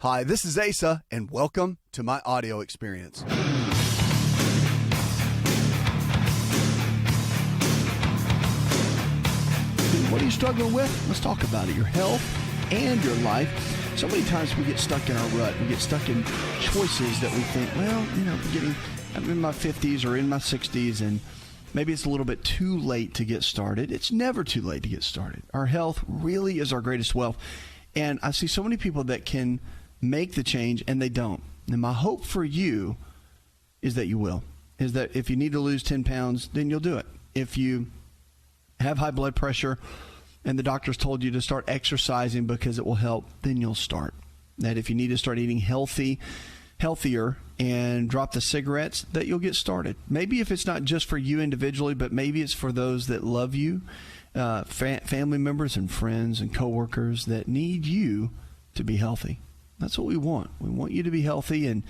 Hi, this is Asa, and welcome to my audio experience. What are you struggling with? Let's talk about it. Your health and your life. So many times we get stuck in our rut. We get stuck in choices that we think, well, I'm in my 50s or in my 60s, and maybe it's a little bit too late to get started. It's never too late to get started. Our health really is our greatest wealth. And I see so many people that can make the change, and they don't. And my hope for you is that you will. Is that if you need to lose 10 pounds, then you'll do it. If you have high blood pressure and the doctor's told you to start exercising because it will help, then you'll start. That if you need to start eating healthier and drop the cigarettes, that you'll get started. Maybe if it's not just for you individually, but maybe it's for those that love you, family members and friends and coworkers that need you to be healthy. That's what we want. We want you to be healthy, and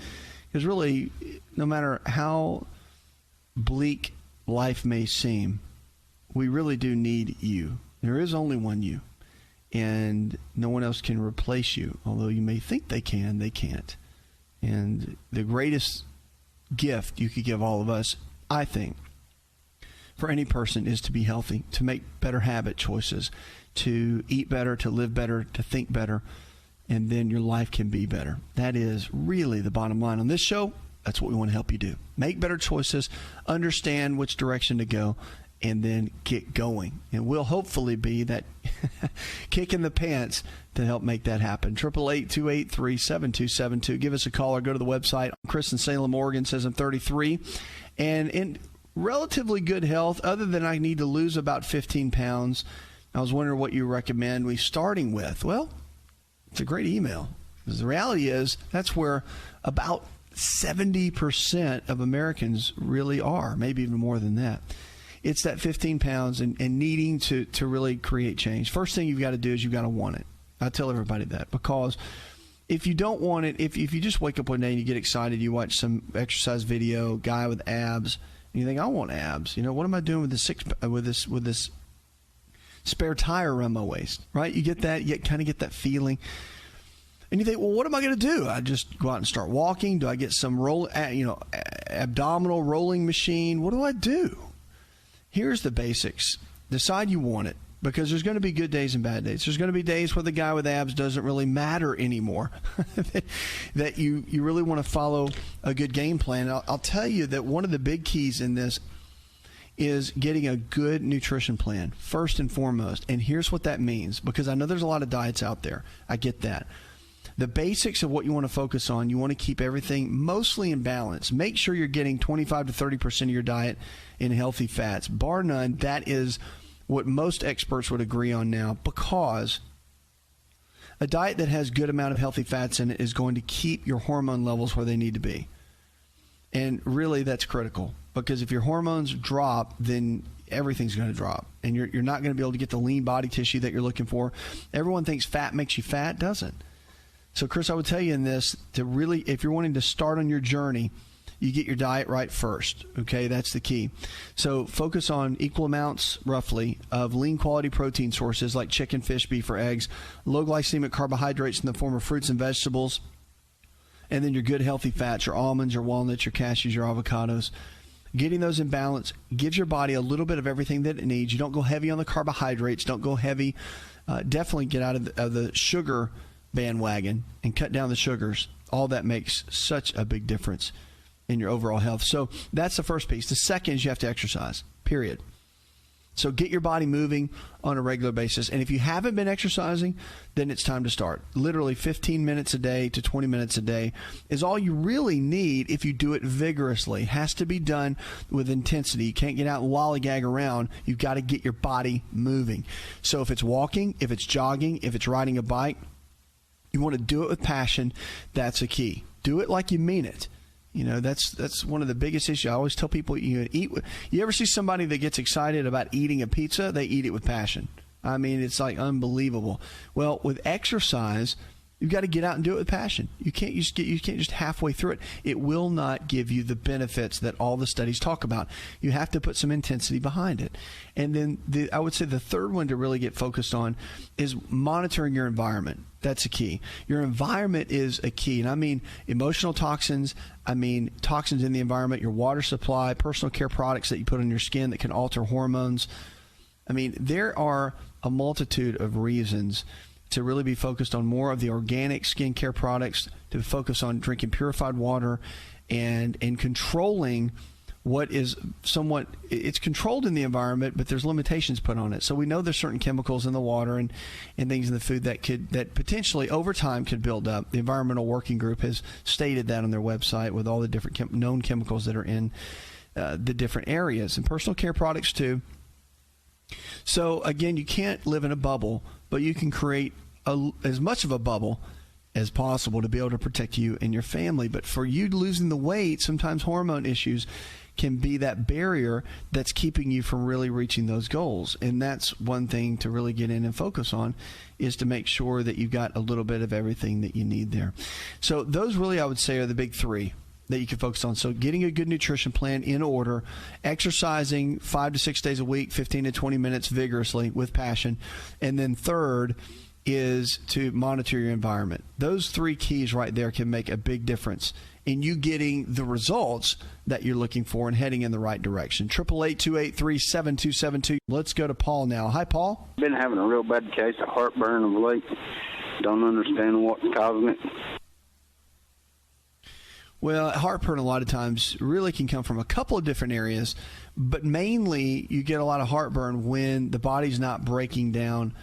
because really, no matter how bleak life may seem, we really do need you. There is only one you, and no one else can replace you. Although you may think they can, they can't. And the greatest gift you could give all of us, I think, for any person is to be healthy, to make better habit choices, to eat better, to live better, to think better, and then your life can be better. That is really the bottom line. On this show, that's what we want to help you do. Make better choices, understand which direction to go, and then get going. And we'll hopefully be that kick in the pants to help make that happen. 888-283-7272. Give us a call or go to the website. Chris in Salem, Oregon says I'm 33 and in relatively good health, other than I need to lose about 15 pounds. I was wondering what you recommend we starting with. Well, it's a great email. Because the reality is that's where about 70% of Americans really are, maybe even more than that. It's that 15 pounds and needing to really create change. First thing you've got to do is you've got to want it. I tell everybody that, because if you don't want it, if you just wake up one day and you get excited, you watch some exercise video, guy with abs, and you think, I want abs. What am I doing with this spare tire around my waist, right? You get that, you kind of get that feeling. And you think, well, what am I going to do? I just go out and start walking? Do I get some abdominal rolling machine? What do I do? Here's the basics. Decide you want it, because there's going to be good days and bad days. There's going to be days where the guy with abs doesn't really matter anymore, that you really want to follow a good game plan. I'll tell you that one of the big keys in this is getting a good nutrition plan, first and foremost. And here's what that means, because I know there's a lot of diets out there. I get that. The basics of what you want to focus on, you want to keep everything mostly in balance. Make sure you're getting 25 to 30% of your diet in healthy fats. Bar none, that is what most experts would agree on now, because a diet that has good amount of healthy fats in it is going to keep your hormone levels where they need to be. And really, that's critical, because if your hormones drop, then everything's going to drop, and you're not going to be able to get the lean body tissue that you're looking for. Everyone thinks fat makes you fat. It doesn't. So, Chris, I would tell you in this, to really, if you're wanting to start on your journey, you get your diet right first. Okay, that's the key. So focus on equal amounts, roughly, of lean quality protein sources like chicken, fish, beef, or eggs, low glycemic carbohydrates in the form of fruits and vegetables, and then your good healthy fats, your almonds, your walnuts, your cashews, your avocados. Getting those in balance gives your body a little bit of everything that it needs. You don't go heavy on the carbohydrates. Don't go heavy. Definitely get out of the sugar bandwagon and cut down the sugars. All that makes such a big difference in your overall health. So that's the first piece. The second is you have to exercise, period. So get your body moving on a regular basis. And if you haven't been exercising, then it's time to start. Literally 15 minutes a day to 20 minutes a day is all you really need if you do it vigorously. It has to be done with intensity. You can't get out and lollygag around. You've got to get your body moving. So if it's walking, if it's jogging, if it's riding a bike, you want to do it with passion. That's a key. Do it like you mean it. That's one of the biggest issues. I always tell people, you ever see somebody that gets excited about eating a pizza? They eat it with passion. I mean, it's like unbelievable. Well, with exercise, You've got to get out and do it with passion. You can't just halfway through it. It will not give you the benefits that all the studies talk about. You have to put some intensity behind it. And then I would say the third one to really get focused on is monitoring your environment. That's a key. Your environment is a key. And I mean emotional toxins. I mean toxins in the environment, your water supply, personal care products that you put on your skin that can alter hormones. I mean, there are a multitude of reasons to really be focused on more of the organic skincare products, to focus on drinking purified water and controlling what is somewhat, it's controlled in the environment, but there's limitations put on it. So we know there's certain chemicals in the water and things in the food that potentially over time could build up. The Environmental Working Group has stated that on their website with all the different known chemicals that are in the different areas, and personal care products too. So again, you can't live in a bubble, but you can create as much of a bubble as possible to be able to protect you and your family. But for you losing the weight, sometimes hormone issues can be that barrier that's keeping you from really reaching those goals. And that's one thing to really get in and focus on, is to make sure that you've got a little bit of everything that you need there. So those really, I would say, are the big three that you can focus on. So getting a good nutrition plan in order, exercising 5 to 6 days a week, 15 to 20 minutes vigorously with passion. And then third is to monitor your environment. Those three keys right there can make a big difference in you getting the results that you're looking for and heading in the right direction. 888-283-7272. Let's go to Paul now. Hi, Paul. Been having a real bad case of heartburn of late. Don't understand what's causing it. Well, heartburn a lot of times really can come from a couple of different areas, but mainly you get a lot of heartburn when the body's not breaking down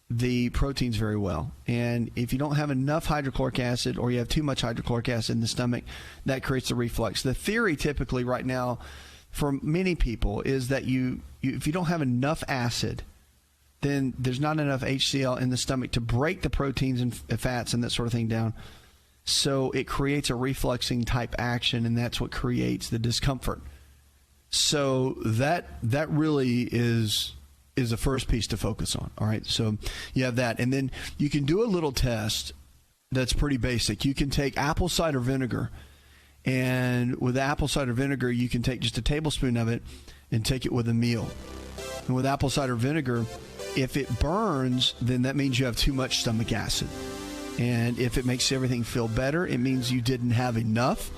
the proteins very well. And if you don't have enough hydrochloric acid, or you have too much hydrochloric acid in the stomach, that creates a reflux. The theory typically right now for many people is that if you don't have enough acid, then there's not enough HCl in the stomach to break the proteins and fats and that sort of thing down. So it creates a refluxing type action, and that's what creates the discomfort. So that really is the first piece to focus on. All right, so you have that. And then you can do a little test that's pretty basic. You can take apple cider vinegar, and with apple cider vinegar, you can take just a tablespoon of it and take it with a meal. And with apple cider vinegar, if it burns, then that means you have too much stomach acid. And if it makes everything feel better, it means you didn't have enough,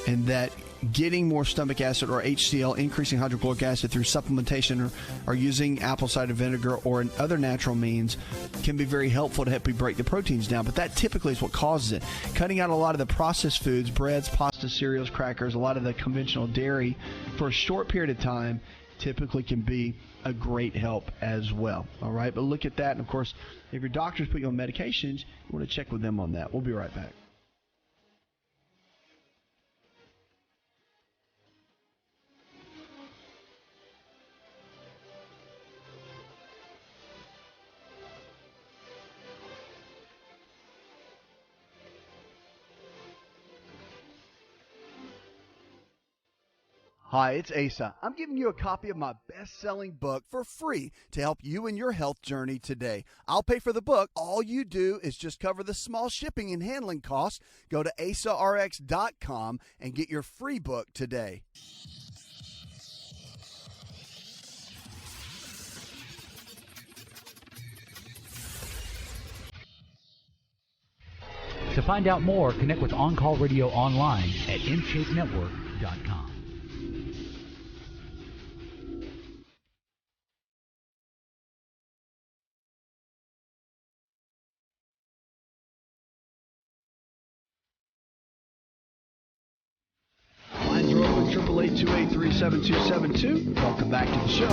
and that getting more stomach acid or HCl, increasing hydrochloric acid through supplementation or using apple cider vinegar or other natural means can be very helpful to help you break the proteins down. But that typically is what causes it. Cutting out a lot of the processed foods, breads, pasta, cereals, crackers, a lot of the conventional dairy for a short period of time typically can be a great help as well. All right, but look at that. And of course, if your doctors put you on medications, you want to check with them on that. We'll be right back. Hi, it's Asa. I'm giving you a copy of my best-selling book for free to help you in your health journey today. I'll pay for the book. All you do is just cover the small shipping and handling costs. Go to AsaRx.com and get your free book today. To find out more, connect with On Call Radio online at InShapeNetwork.com. Lines are open, 888-283-7272. Welcome back to the show.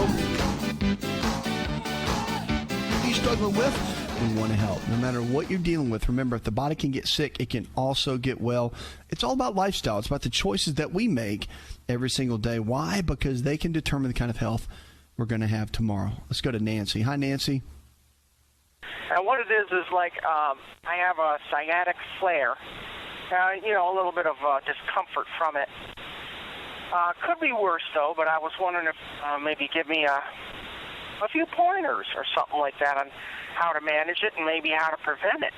If you're struggling with, we want to help. No matter what you're dealing with, remember, if the body can get sick, it can also get well. It's all about lifestyle. It's about the choices that we make every single day. Why? Because they can determine the kind of health we're going to have tomorrow. Let's go to Nancy. Hi, Nancy. And what it is like I have a sciatic flare. A little bit of discomfort from it. Could be worse, though, but I was wondering if maybe give me a few pointers or something like that on how to manage it and maybe how to prevent it.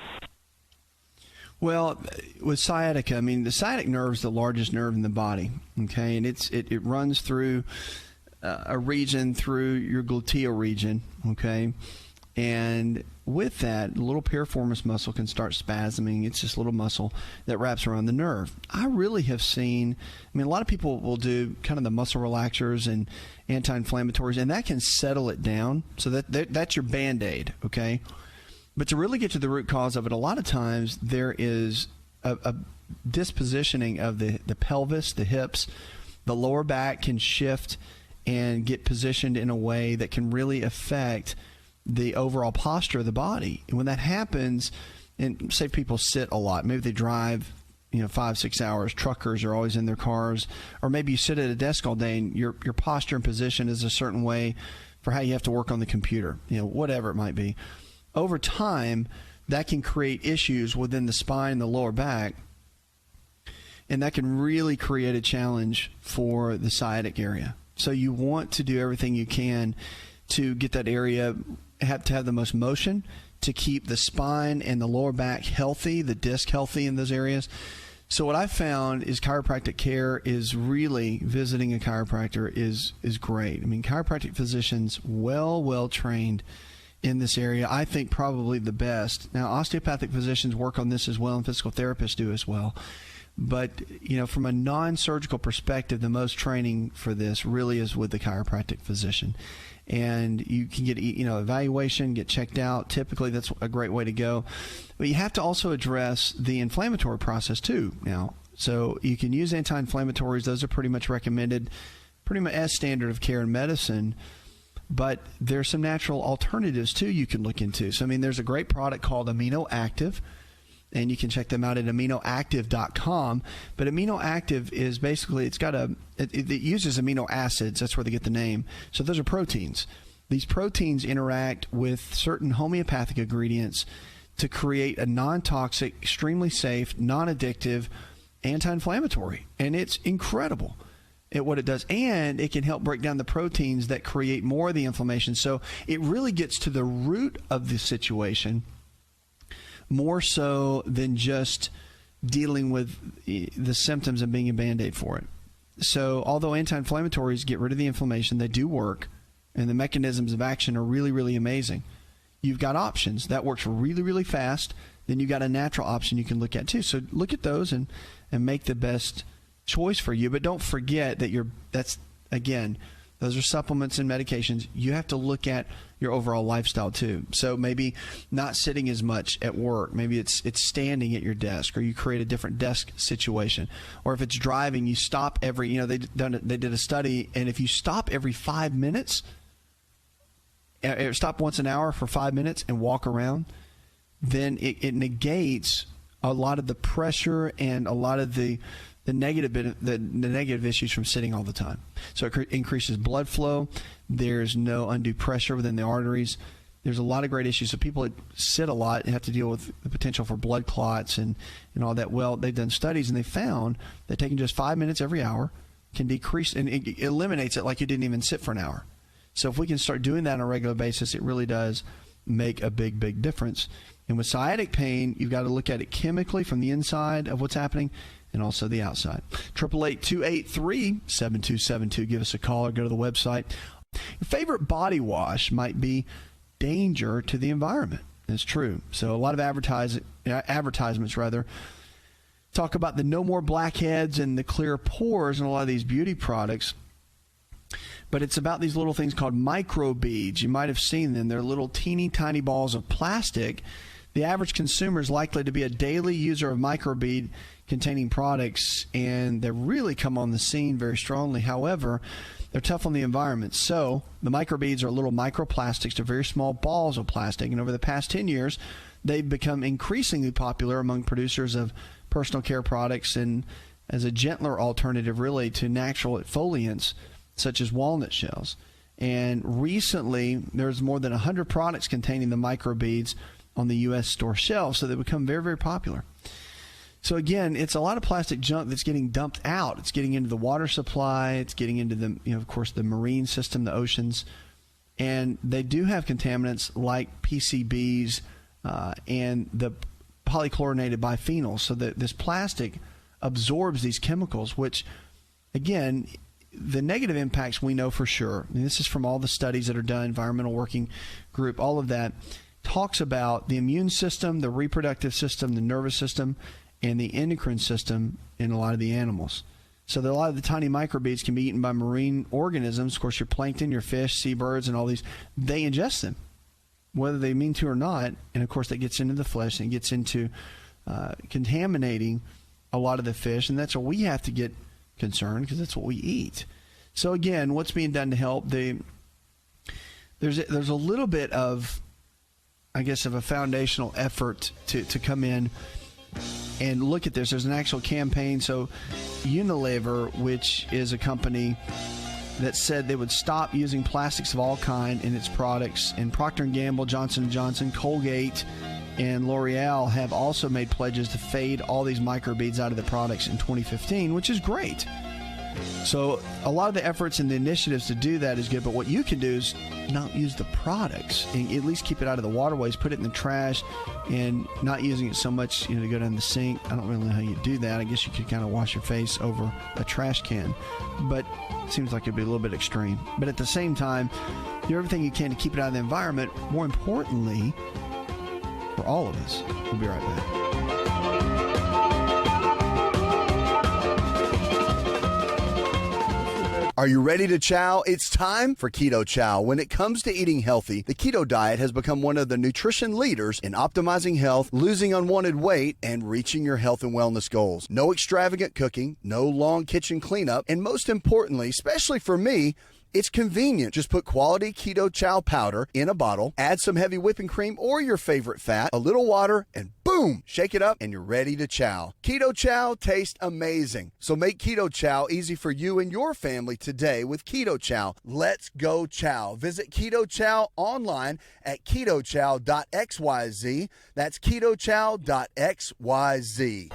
Well, with sciatica, I mean, the sciatic nerve is the largest nerve in the body, okay? And it runs through a region, through your gluteal region, okay? And with that, the little piriformis muscle can start spasming. It's this little muscle that wraps around the nerve. I really have seen, I mean, a lot of people will do kind of the muscle relaxers and anti-inflammatories, and that can settle it down. So that's your Band-Aid, okay? But to really get to the root cause of it, a lot of times there is a dispositioning of the pelvis, the hips. The lower back can shift and get positioned in a way that can really affect the overall posture of the body. And when that happens, and say people sit a lot, maybe they drive 5-6 hours, truckers are always in their cars, or maybe you sit at a desk all day and your posture and position is a certain way for how you have to work on the computer, whatever it might be. Over time, that can create issues within the spine, the lower back, and that can really create a challenge for the sciatic area. So you want to do everything you can to get that area, have the most motion, to keep the spine and the lower back healthy, the disc healthy in those areas. So what I've found is chiropractic care is really, visiting a chiropractor is great. I mean, chiropractic physicians, well trained in this area, I think probably the best. Now, osteopathic physicians work on this as well, and physical therapists do as well. But, from a non-surgical perspective, the most training for this really is with the chiropractic physician. And you can get, evaluation, get checked out. Typically, that's a great way to go. But you have to also address the inflammatory process too now. So you can use anti-inflammatories. Those are pretty much recommended, pretty much as standard of care in medicine. But there's some natural alternatives too you can look into. So, I mean, there's a great product called Amino Active, and you can check them out at aminoactive.com. But Amino Active is basically, it uses amino acids. That's where they get the name. So those are proteins. These proteins interact with certain homeopathic ingredients to create a non-toxic, extremely safe, non-addictive anti-inflammatory. And it's incredible at what it does. And it can help break down the proteins that create more of the inflammation. So it really gets to the root of the situation, more so than just dealing with the symptoms and being a Band-Aid for it. So although anti-inflammatories get rid of the inflammation, they do work, and the mechanisms of action are really, really amazing. You've got options. That works really, really fast. Then you've got a natural option you can look at too. So look at those and make the best choice for you. But don't forget that those are supplements and medications. You have to look at your overall lifestyle too. So maybe not sitting as much at work. Maybe it's standing at your desk, or you create a different desk situation. Or if it's driving, you stop every, they did a study, and if you stop every 5 minutes, stop once an hour for 5 minutes and walk around, then it negates a lot of the pressure and a lot of the negative issues from sitting all the time. So it increases blood flow. There's no undue pressure within the arteries. There's a lot of great issues. So people that sit a lot and have to deal with the potential for blood clots and all that. Well, they've done studies, and they found that taking just 5 minutes every hour can decrease, and it eliminates it like you didn't even sit for an hour. So if we can start doing that on a regular basis, it really does make a big, big difference. And with sciatic pain, you've got to look at it chemically from the inside of what's happening, and also the outside. 888-283-7272. Give us a call or go to the website. Your favorite body wash might be danger to the environment. It's true. So a lot of advertisements talk about the no more blackheads and the clear pores in a lot of these beauty products. But it's about these little things called microbeads. You might have seen them. They're little teeny tiny balls of plastic. The average consumer is likely to be a daily user of microbead containing products, and they really come on the scene very strongly. However, they're tough on the environment. So the microbeads are little microplastics to very small balls of plastic, and over the past 10 years, they've become increasingly popular among producers of personal care products and as a gentler alternative really to natural exfoliants such as walnut shells. And recently, there's more than 100 products containing the microbeads on the U.S. store shelves, so they become very, very popular. So again, it's a lot of plastic junk that's getting dumped out. It's getting into the water supply. It's getting into the, of course, the marine system, the oceans, and they do have contaminants like PCBs and the polychlorinated biphenyls. So that this plastic absorbs these chemicals, which, again, the negative impacts we know for sure. And this is from all the studies that are done, Environmental Working Group, all of that talks about the immune system, the reproductive system, the nervous system, and the endocrine system in a lot of the animals. So that a lot of the tiny microbeads can be eaten by marine organisms. Of course, your plankton, your fish, seabirds, and all these, they ingest them, whether they mean to or not. And, of course, that gets into the flesh and gets into contaminating a lot of the fish. And that's where we have to get concerned, because that's what we eat. So, again, what's being done to help? There's a little bit of, I guess, of a foundational effort to come in and look at this. There's an actual campaign. So Unilever, which is a company that said they would stop using plastics of all kind in its products, and Procter & Gamble, Johnson & Johnson, Colgate, and L'Oreal have also made pledges to fade all these microbeads out of the products in 2015, which is great. So a lot of the efforts and the initiatives to do that is good, but what you can do is not use the products and at least keep it out of the waterways, put it in the trash, and not using it so much, to go down the sink. I don't really know how you do that. I guess you could kind of wash your face over a trash can, but it seems like it'd be a little bit extreme. But at the same time, do everything you can to keep it out of the environment. More importantly, for all of us. We'll be right back. Are you ready to chow? It's time for Keto Chow. When it comes to eating healthy, the keto diet has become one of the nutrition leaders in optimizing health, losing unwanted weight, and reaching your health and wellness goals. No extravagant cooking, no long kitchen cleanup, and most importantly, especially for me, it's convenient. Just put quality Keto Chow powder in a bottle, add some heavy whipping cream or your favorite fat, a little water, and boom, shake it up and you're ready to chow. Keto Chow tastes amazing. So make Keto Chow easy for you and your family today with Keto Chow. Let's go chow. Visit Keto Chow online at ketochow.xyz. That's ketochow.xyz.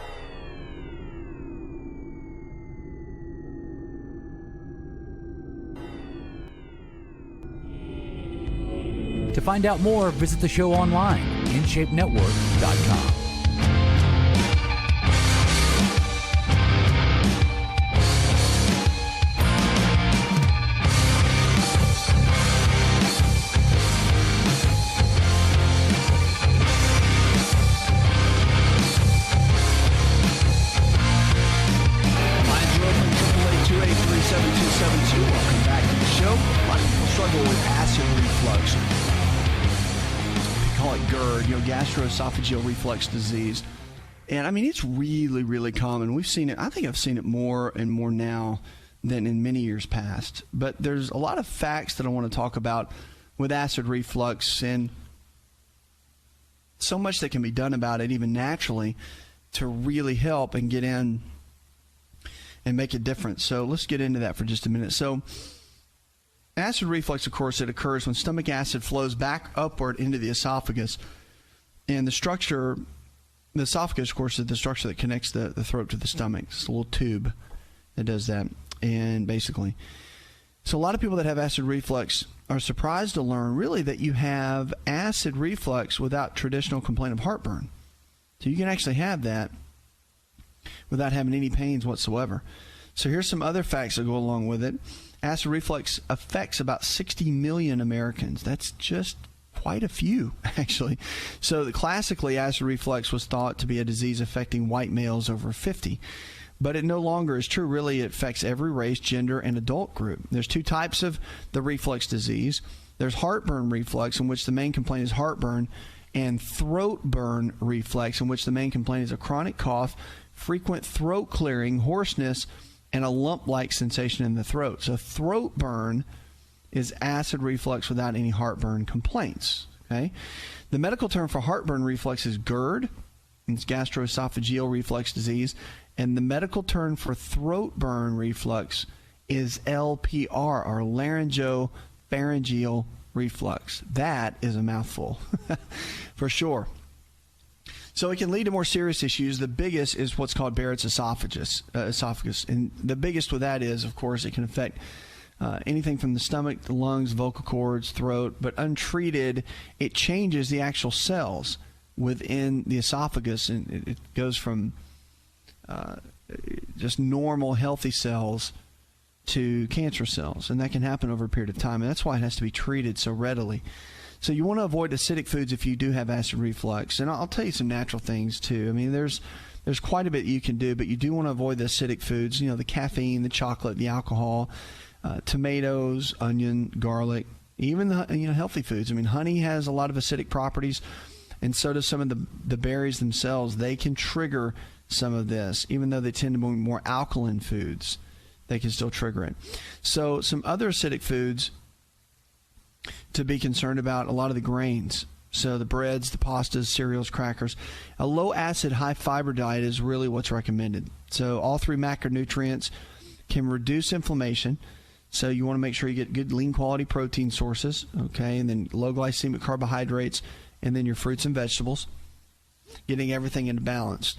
To find out more, visit the show online, InShapeNetwork.com. Welcome back to the show. A lot of people struggle with acid reflux. They call it GERD, gastroesophageal reflux disease. And I mean, it's really, really common. We've seen it. I think I've seen it more and more now than in many years past. But there's a lot of facts that I want to talk about with acid reflux, and so much that can be done about it, even naturally, to really help and get in and make a difference. So let's get into that for just a minute. So acid reflux, of course, it occurs when stomach acid flows back upward into the esophagus. And the esophagus, of course, is the structure that connects the throat to the stomach. It's a little tube that does that. And basically, so a lot of people that have acid reflux are surprised to learn really that you have acid reflux without traditional complaint of heartburn. So you can actually have that without having any pains whatsoever. So here's some other facts that go along with it. Acid reflux affects about 60 million Americans. That's just quite a few, actually. So classically, acid reflux was thought to be a disease affecting white males over 50. But it no longer is true. Really, it affects every race, gender, and adult group. There's two types of the reflux disease. There's heartburn reflux, in which the main complaint is heartburn, and throat burn reflux, in which the main complaint is a chronic cough, frequent throat clearing, hoarseness, and a lump-like sensation in the throat. So throat burn is acid reflux without any heartburn complaints. Okay, the medical term for heartburn reflux is GERD. It's gastroesophageal reflux disease. And the medical term for throat burn reflux is LPR, or laryngopharyngeal reflux. That is a mouthful, for sure. So it can lead to more serious issues. The biggest is what's called Barrett's esophagus. And the biggest with that is, of course, it can affect anything from the stomach, the lungs, vocal cords, throat. But untreated, it changes the actual cells within the esophagus, and it goes from just normal healthy cells to cancer cells, and that can happen over a period of time, and that's why it has to be treated so readily. So you want to avoid acidic foods if you do have acid reflux, and I'll tell you some natural things too. I mean, there's quite a bit you can do, but you do want to avoid the acidic foods, the caffeine, the chocolate, the alcohol, tomatoes, onion, garlic, even the healthy foods. I mean, honey has a lot of acidic properties, and so does some of the berries themselves. They can trigger some of this, even though they tend to be more alkaline foods. They can still trigger it. So some other acidic foods to be concerned about, a lot of the grains. So the breads, the pastas, cereals, crackers. A low-acid, high-fiber diet is really what's recommended. So all three macronutrients can reduce inflammation. So you want to make sure you get good lean-quality protein sources, okay, and then low-glycemic carbohydrates, and then your fruits and vegetables, getting everything into balance.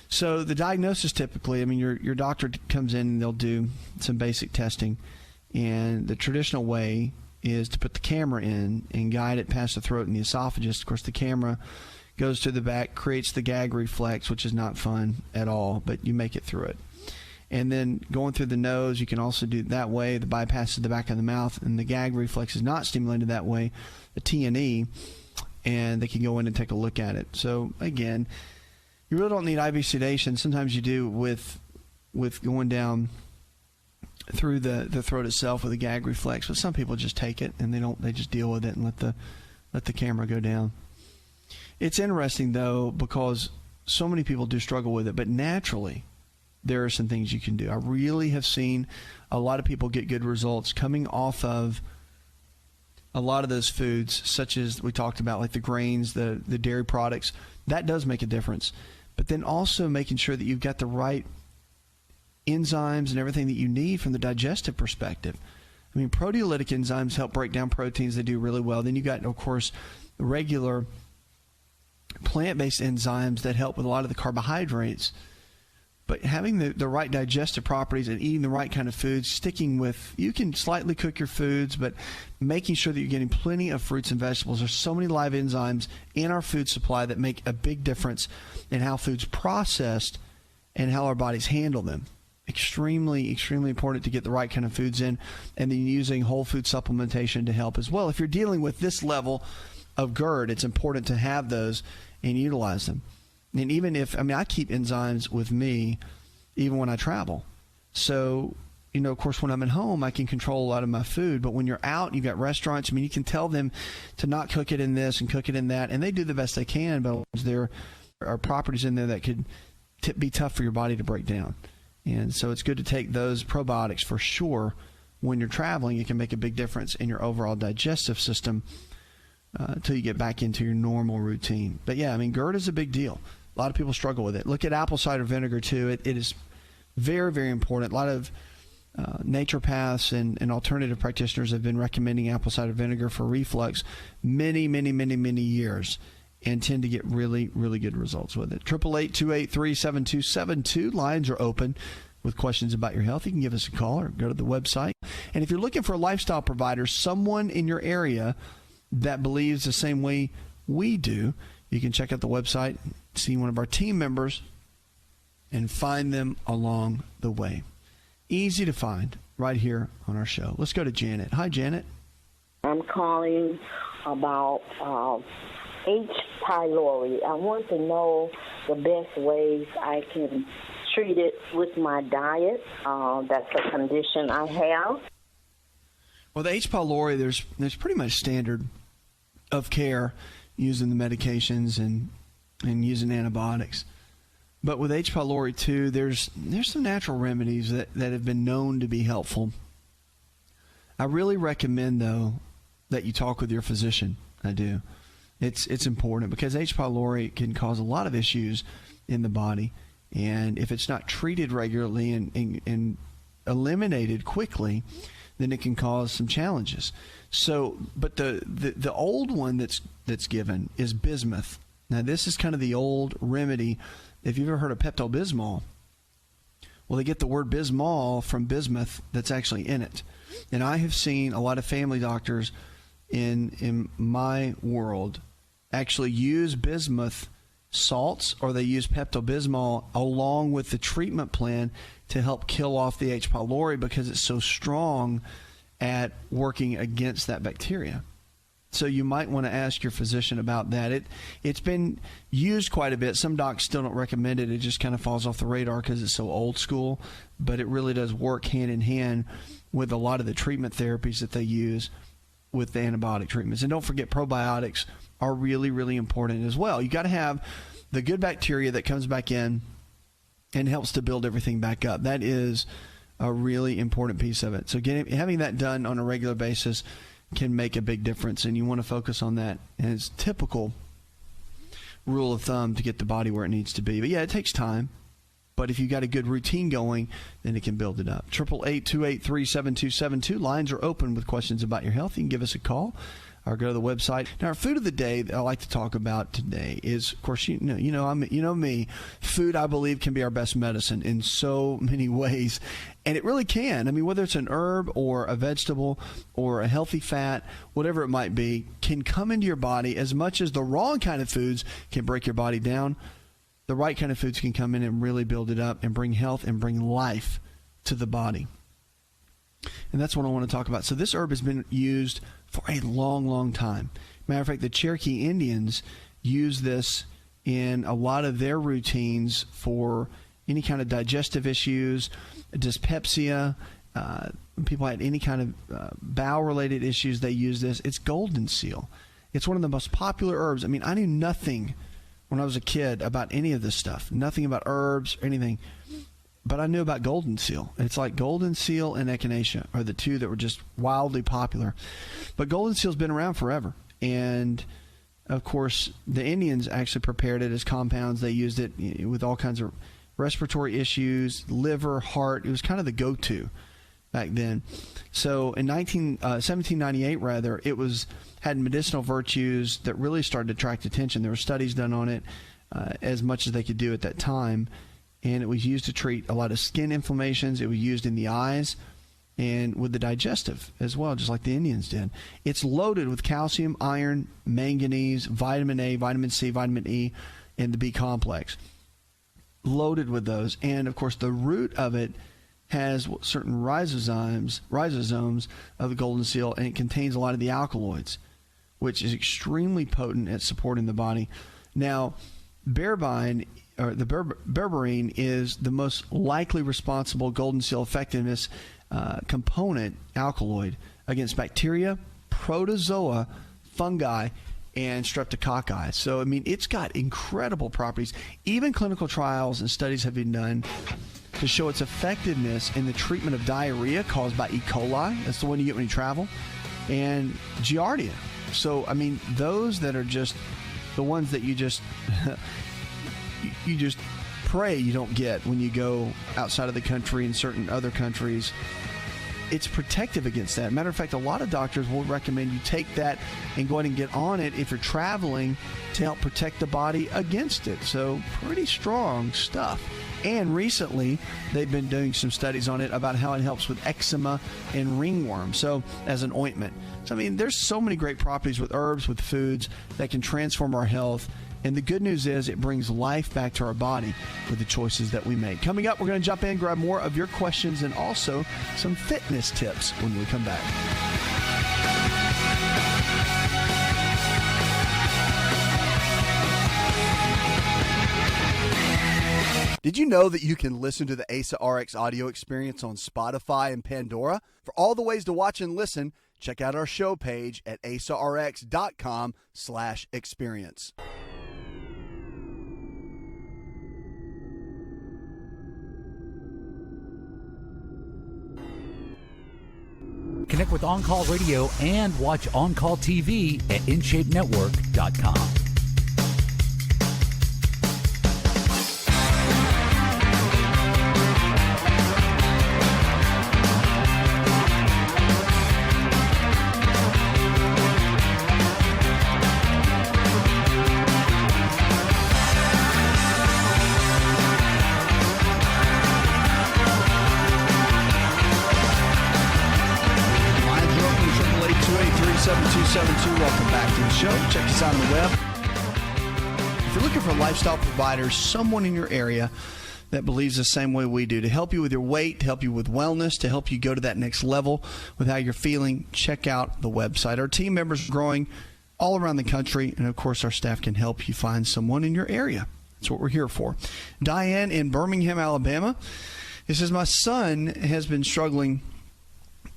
So the diagnosis typically, I mean, your doctor comes in and they'll do some basic testing, and the traditional way is to put the camera in and guide it past the throat and the esophagus. Of course, the camera goes to the back, creates the gag reflex, which is not fun at all, but you make it through it. And then going through the nose, you can also do it that way. The bypass is the back of the mouth, and the gag reflex is not stimulated that way, the T&E, and they can go in and take a look at it. So, again, you really don't need IV sedation. Sometimes you do with going down through the throat itself with a gag reflex, but some people just take it and they just deal with it and let the camera go down. It's interesting though, because so many people do struggle with it, but naturally there are some things you can do. I really have seen a lot of people get good results coming off of a lot of those foods, such as we talked about, like the grains, the dairy products. That does make a difference. But then also making sure that you've got the right enzymes and everything that you need from the digestive perspective. I mean, proteolytic enzymes help break down proteins. They do really well. Then you've got, of course, regular plant-based enzymes that help with a lot of the carbohydrates. But having the right digestive properties and eating the right kind of foods, sticking with, you can slightly cook your foods, but making sure that you're getting plenty of fruits and vegetables. There's so many live enzymes in our food supply that make a big difference in how food's processed and how our bodies handle them. Extremely, extremely important to get the right kind of foods in, and then using whole food supplementation to help as well. If you're dealing with this level of GERD, it's important to have those and utilize them. And even if, I keep enzymes with me even when I travel. So, of course, when I'm at home, I can control a lot of my food. But when you're out, you've got restaurants, you can tell them to not cook it in this and cook it in that. And they do the best they can, but there are properties in there that could be tough for your body to break down. And so it's good to take those probiotics for sure. When you're traveling, it can make a big difference in your overall digestive system until you get back into your normal routine. But yeah, GERD is a big deal. A lot of people struggle with it. Look at apple cider vinegar too. It is very, very important. A lot of naturopaths and alternative practitioners have been recommending apple cider vinegar for reflux many, many, many, many years, and tend to get really, really good results with it. 888-283-7272. Lines are open with questions about your health. You can give us a call or go to the website. And if you're looking for a lifestyle provider, someone in your area that believes the same way we do, you can check out the website, see one of our team members, and find them along the way. Easy to find right here on our show. Let's go to Janet. Hi, Janet. I'm calling about H. pylori. I want to know the best ways I can treat it with my diet. That's a condition I have. Well, the H. pylori, there's pretty much standard of care using the medications and using antibiotics. But with H. pylori too, there's some natural remedies that have been known to be helpful. I really recommend, though, that you talk with your physician. I do. It's important because H. pylori can cause a lot of issues in the body, and if it's not treated regularly and eliminated quickly, then it can cause some challenges. So, but the old one that's given is bismuth. Now, this is kind of the old remedy. If you've ever heard of Pepto-Bismol, well, they get the word Bismol from bismuth that's actually in it. And I have seen a lot of family doctors in my world actually use bismuth salts or they use Pepto-Bismol along with the treatment plan to help kill off the H. pylori because it's so strong at working against that bacteria. So you might want to ask your physician about that. It's been used quite a bit. Some docs still don't recommend it. It just kind of falls off the radar because it's so old school. But it really does work hand in hand with a lot of the treatment therapies that they use with the antibiotic treatments. And don't forget, probiotics are really, really important as well. You got to have the good bacteria that comes back in and helps to build everything back up. That is a really important piece of it. So having that done on a regular basis can make a big difference, and you want to focus on that. And it's typical rule of thumb to get the body where it needs to be. But yeah, it takes time. But if you've got a good routine going, then it can build it up. 888-283-7272. Lines are open with questions about your health. You can give us a call or go to the website. Now, our food of the day that I like to talk about today is, of course, you know me. Food, I believe, can be our best medicine in so many ways, and it really can. I mean, whether it's an herb or a vegetable or a healthy fat, whatever it might be, can come into your body as much as the wrong kind of foods can break your body down. The right kind of foods can come in and really build it up and bring health and bring life to the body. And that's what I want to talk about. So this herb has been used for a long, long time. Matter of fact, the Cherokee Indians use this in a lot of their routines for any kind of digestive issues, dyspepsia. When people had any kind of bowel-related issues, they use this. It's golden seal. It's one of the most popular herbs. I mean, I knew nothing when I was a kid about any of this stuff. Nothing about herbs or anything. But I knew about golden seal. It's like golden seal and echinacea are the two that were just wildly popular. But golden seal's been around forever. And, of course, the Indians actually prepared it as compounds. They used it with all kinds of respiratory issues, liver, heart. It was kind of the go-to back then. So in 1798, it had medicinal virtues that really started to attract attention. There were studies done on it as much as they could do at that time. And it was used to treat a lot of skin inflammations. It was used in the eyes and with the digestive as well, just like the Indians did. It's loaded with calcium, iron, manganese, vitamin A, vitamin C, vitamin E, and the B complex. Loaded with those. And, of course, the root of it has certain rhizosomes of the golden seal, and it contains a lot of the alkaloids, which is extremely potent at supporting the body. Now, berberine is the most likely responsible golden seal effectiveness component alkaloid against bacteria, protozoa, fungi, and streptococci. So, I mean, it's got incredible properties. Even clinical trials and studies have been done to show its effectiveness in the treatment of diarrhea caused by E. coli. That's the one you get when you travel. And giardia. So, I mean, those that are just the ones that you just you just pray you don't get when you go outside of the country and certain other countries. It's protective against that. Matter of fact, a lot of doctors will recommend you take that and go ahead and get on it if you're traveling to help protect the body against it. So pretty strong stuff. And recently, they've been doing some studies on it about how it helps with eczema and ringworm, so as an ointment. So, I mean, there's so many great properties with herbs, with foods that can transform our health. And the good news is it brings life back to our body with the choices that we make. Coming up, we're going to jump in, grab more of your questions, and also some fitness tips when we come back. Did you know that you can listen to the AsaRx audio experience on Spotify and Pandora? For all the ways to watch and listen, check out our show page at asarx.com/experience. Connect with On Call Radio and watch On Call TV at InShapeNetwork.com. Welcome back to the show. Check us out on the web, looking for lifestyle providers, someone in your area that believes the same way we do, to help you with your weight, to help you with wellness, to help you go to that next level with how you're feeling, check out the website. Our team members are growing all around the country, and of course our staff can help you find someone in your area. That's what we're here for. Diane in Birmingham, Alabama. It says, my son has been struggling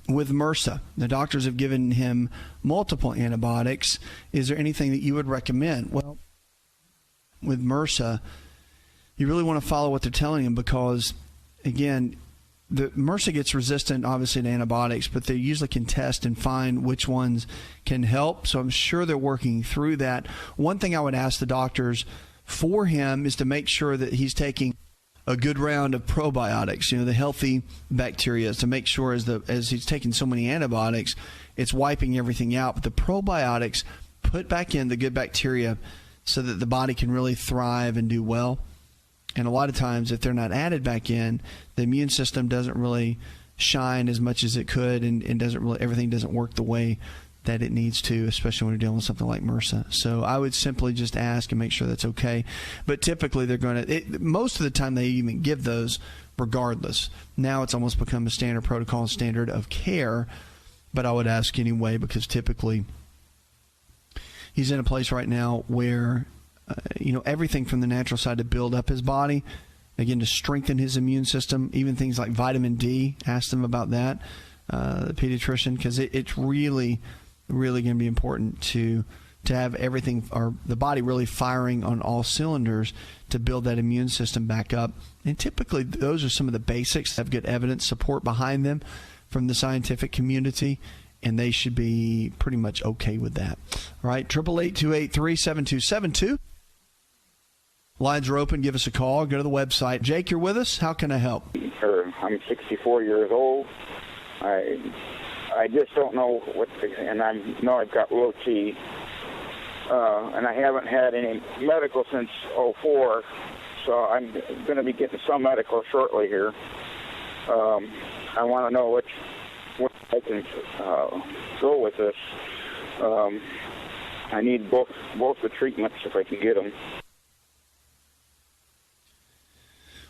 with MRSA. The doctors have given him multiple antibiotics. Is there anything that you would recommend? Well, with MRSA, you really want to follow what they're telling him because, again, the MRSA gets resistant, obviously, to antibiotics, but they usually can test and find which ones can help. So I'm sure they're working through that. One thing I would ask the doctors for him is to make sure that he's taking a good round of probiotics, the healthy bacteria, to make sure as he's taking so many antibiotics, it's wiping everything out. But the probiotics put back in the good bacteria so that the body can really thrive and do well. And a lot of times, if they're not added back in, the immune system doesn't really shine as much as it could, and everything doesn't work the way that it needs to, especially when you're dealing with something like MRSA. So I would simply just ask and make sure that's okay. But typically, they're going to, most of the time, they even give those regardless. Now it's almost become a standard protocol, standard of care. But I would ask anyway, because typically he's in a place right now where everything from the natural side to build up his body, again, to strengthen his immune system, even things like vitamin D. Ask them about that, the pediatrician, because it's really going to be important to have everything, or the body really firing on all cylinders to build that immune system back up. And typically, those are some of the basics that have good evidence support behind them from the scientific community, and they should be pretty much okay with that. All right, 888-283-7272. Lines are open. Give us a call. Go to the website. Jake, you're with us. How can I help? I'm 64 years old. I just don't know and I know I've got low T, and I haven't had any medical since '04, so I'm going to be getting some medical shortly here. I want to know what I can go with this. I need both the treatments if I can get them.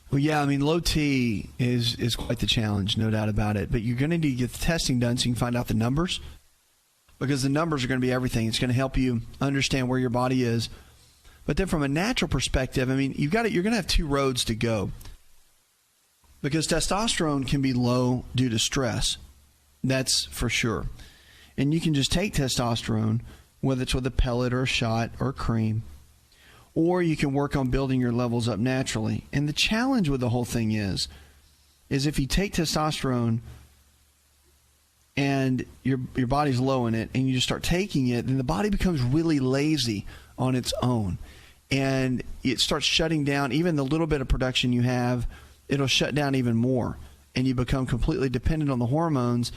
Well, yeah, low T is quite the challenge, no doubt about it. But you're going to need to get the testing done so you can find out the numbers, because the numbers are going to be everything. It's going to help you understand where your body is. But then from a natural perspective, you're going to have two roads to go, because testosterone can be low due to stress. That's for sure. And you can just take testosterone, whether it's with a pellet or a shot or a cream, or you can work on building your levels up naturally. And the challenge with the whole thing is if you take testosterone and your body's low in it and you just start taking it, then the body becomes really lazy on its own. And it starts shutting down even the little bit of production you have. It'll shut down even more. And you become completely dependent on the hormones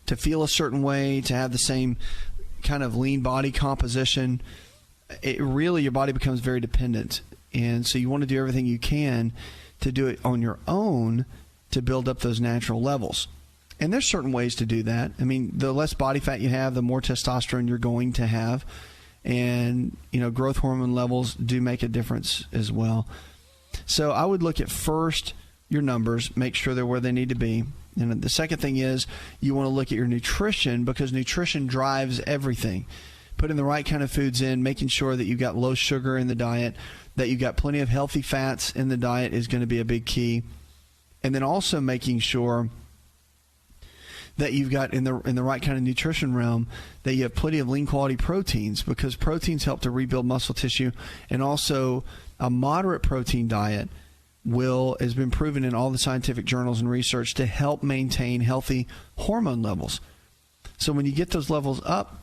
to feel a certain way, to have the same kind of lean body composition. Your body becomes very dependent. And so you want to do everything you can to do it on your own to build up those natural levels. And there's certain ways to do that. The less body fat you have, the more testosterone you're going to have. And, growth hormone levels do make a difference as well. So I would look at first your numbers, make sure they're where they need to be. And the second thing is you want to look at your nutrition, because nutrition drives everything. Putting the right kind of foods in, making sure that you've got low sugar in the diet, that you've got plenty of healthy fats in the diet is going to be a big key. And then also making sure that you've got in the right kind of nutrition realm, that you have plenty of lean quality proteins, because proteins help to rebuild muscle tissue. And also a moderate protein diet has been proven in all the scientific journals and research to help maintain healthy hormone levels. So when you get those levels up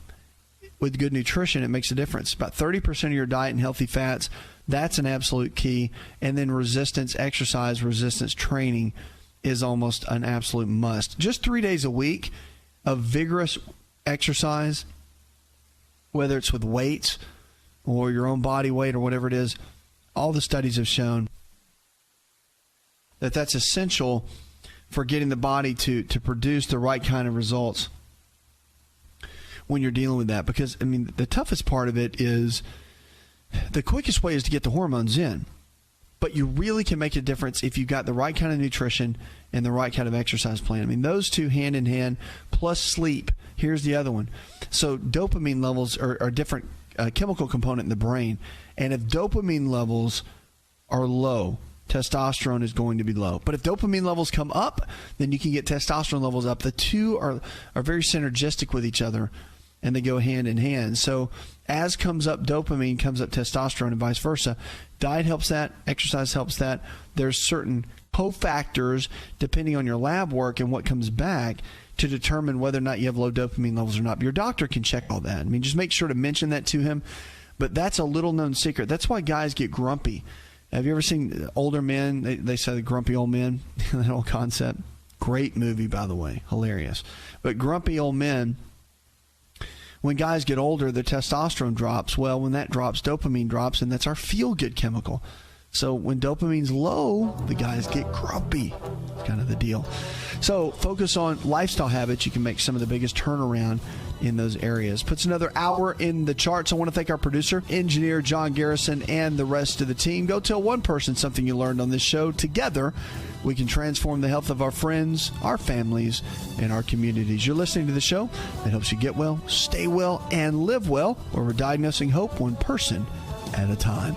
with good nutrition, it makes a difference. About 30% of your diet and healthy fats, that's an absolute key. And then exercise resistance training is almost an absolute must. Just 3 days a week of vigorous exercise, whether it's with weights or your own body weight or whatever it is, all the studies have shown that that's essential for getting the body to produce the right kind of results when you're dealing with that. Because, the toughest part of it is the quickest way is to get the hormones in. But you really can make a difference if you've got the right kind of nutrition and the right kind of exercise plan. I mean, those two hand in hand, plus sleep. Here's the other one. So dopamine levels are a different chemical component in the brain. And if dopamine levels are low, testosterone is going to be low. But if dopamine levels come up, then you can get testosterone levels up. The two are very synergistic with each other, and they go hand in hand. So as comes up dopamine, comes up testosterone, and vice versa. Diet helps that. Exercise helps that. There's certain cofactors, depending on your lab work and what comes back, to determine whether or not you have low dopamine levels or not. But your doctor can check all that. I mean, just make sure to mention that to him. But that's a little-known secret. That's why guys get grumpy. Have you ever seen older men? They say the grumpy old men, that whole concept. Great movie, by the way. Hilarious. But grumpy old men, when guys get older, their testosterone drops. Well, when that drops, dopamine drops, and that's our feel-good chemical. So when dopamine's low, the guys get grumpy. It's kind of the deal. So focus on lifestyle habits. You can make some of the biggest turnaround in those areas. Puts another hour in the charts. I want to thank our producer, engineer John Garrison, and the rest of the team. Go tell one person something you learned on this show. Together, we can transform the health of our friends, our families, and our communities. You're listening to the show that helps you get well, stay well, and live well, where we're diagnosing hope one person at a time.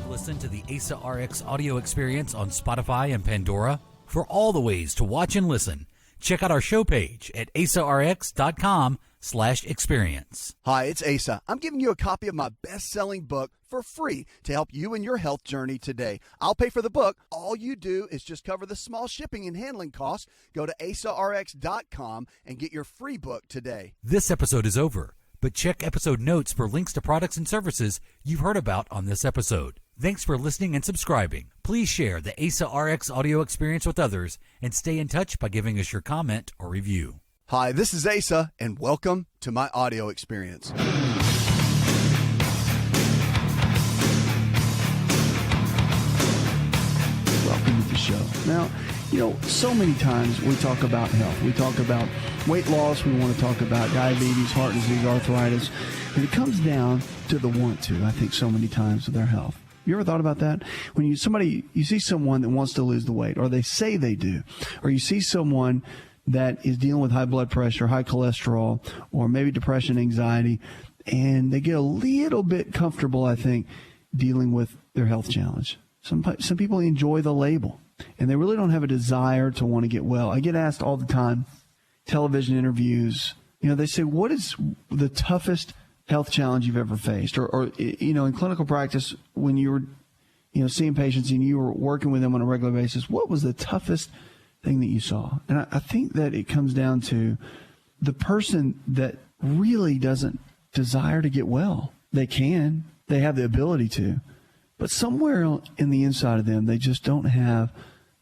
Listen to the AsaRx audio experience on Spotify and Pandora. For all the ways to watch and listen, check out our show page at asarx.com/experience. Hi, it's Asa. I'm giving you a copy of my best-selling book for free to help you in your health journey today. I'll pay for the book. All you do is just cover the small shipping and handling costs. Go to asarx.com and get your free book today. This episode is over, but check episode notes for links to products and services you've heard about on this episode. Thanks for listening and subscribing. Please share the AsaRx audio experience with others and stay in touch by giving us your comment or review. Hi, this is Asa, and welcome to my audio experience. Welcome to the show. Now, so many times we talk about health. We talk about weight loss. We want to talk about diabetes, heart disease, arthritis. And it comes down to the want to, I think, so many times with our health. You ever thought about that? When you see someone that wants to lose the weight, or they say they do, or you see someone that is dealing with high blood pressure, high cholesterol, or maybe depression, anxiety, and they get a little bit comfortable, I think, dealing with their health challenge. Some people enjoy the label, and they really don't have a desire to want to get well. I get asked all the time, television interviews, they say, what is the toughest health challenge you've ever faced? Or in clinical practice, when you were, seeing patients and you were working with them on a regular basis, what was the toughest thing that you saw? And I think that it comes down to the person that really doesn't desire to get well. They have the ability to, but somewhere in the inside of them, they just don't have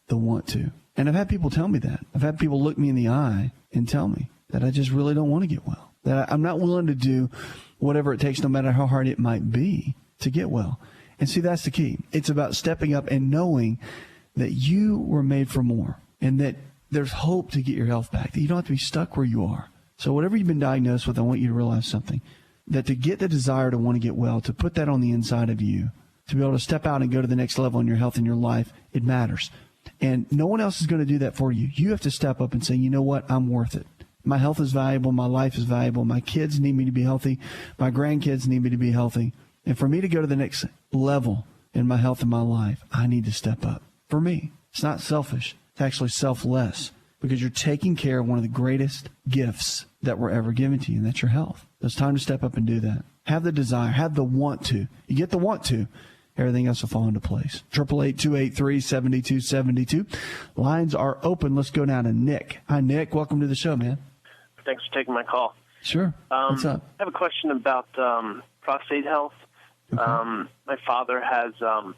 the want to. And I've had people tell me that. I've had people look me in the eye and tell me that I just really don't want to get well, that I'm not willing to do whatever it takes, no matter how hard it might be, to get well. And see, that's the key. It's about stepping up and knowing that you were made for more, and that there's hope to get your health back, that you don't have to be stuck where you are. So whatever you've been diagnosed with, I want you to realize something, that to get the desire to want to get well, to put that on the inside of you, to be able to step out and go to the next level in your health and your life, it matters. And no one else is going to do that for you. You have to step up and say, you know what, I'm worth it. My health is valuable. My life is valuable. My kids need me to be healthy. My grandkids need me to be healthy. And for me to go to the next level in my health and my life, I need to step up. For me, it's not selfish. It's actually selfless, because you're taking care of one of the greatest gifts that were ever given to you, and that's your health. It's time to step up and do that. Have the desire. Have the want to. You get the want to, everything else will fall into place. 888-283-7272. Lines are open. Let's go now to Nick. Hi, Nick. Welcome to the show, man. Thanks for taking my call. Sure. What's up? I have a question about prostate health. Okay. My father has,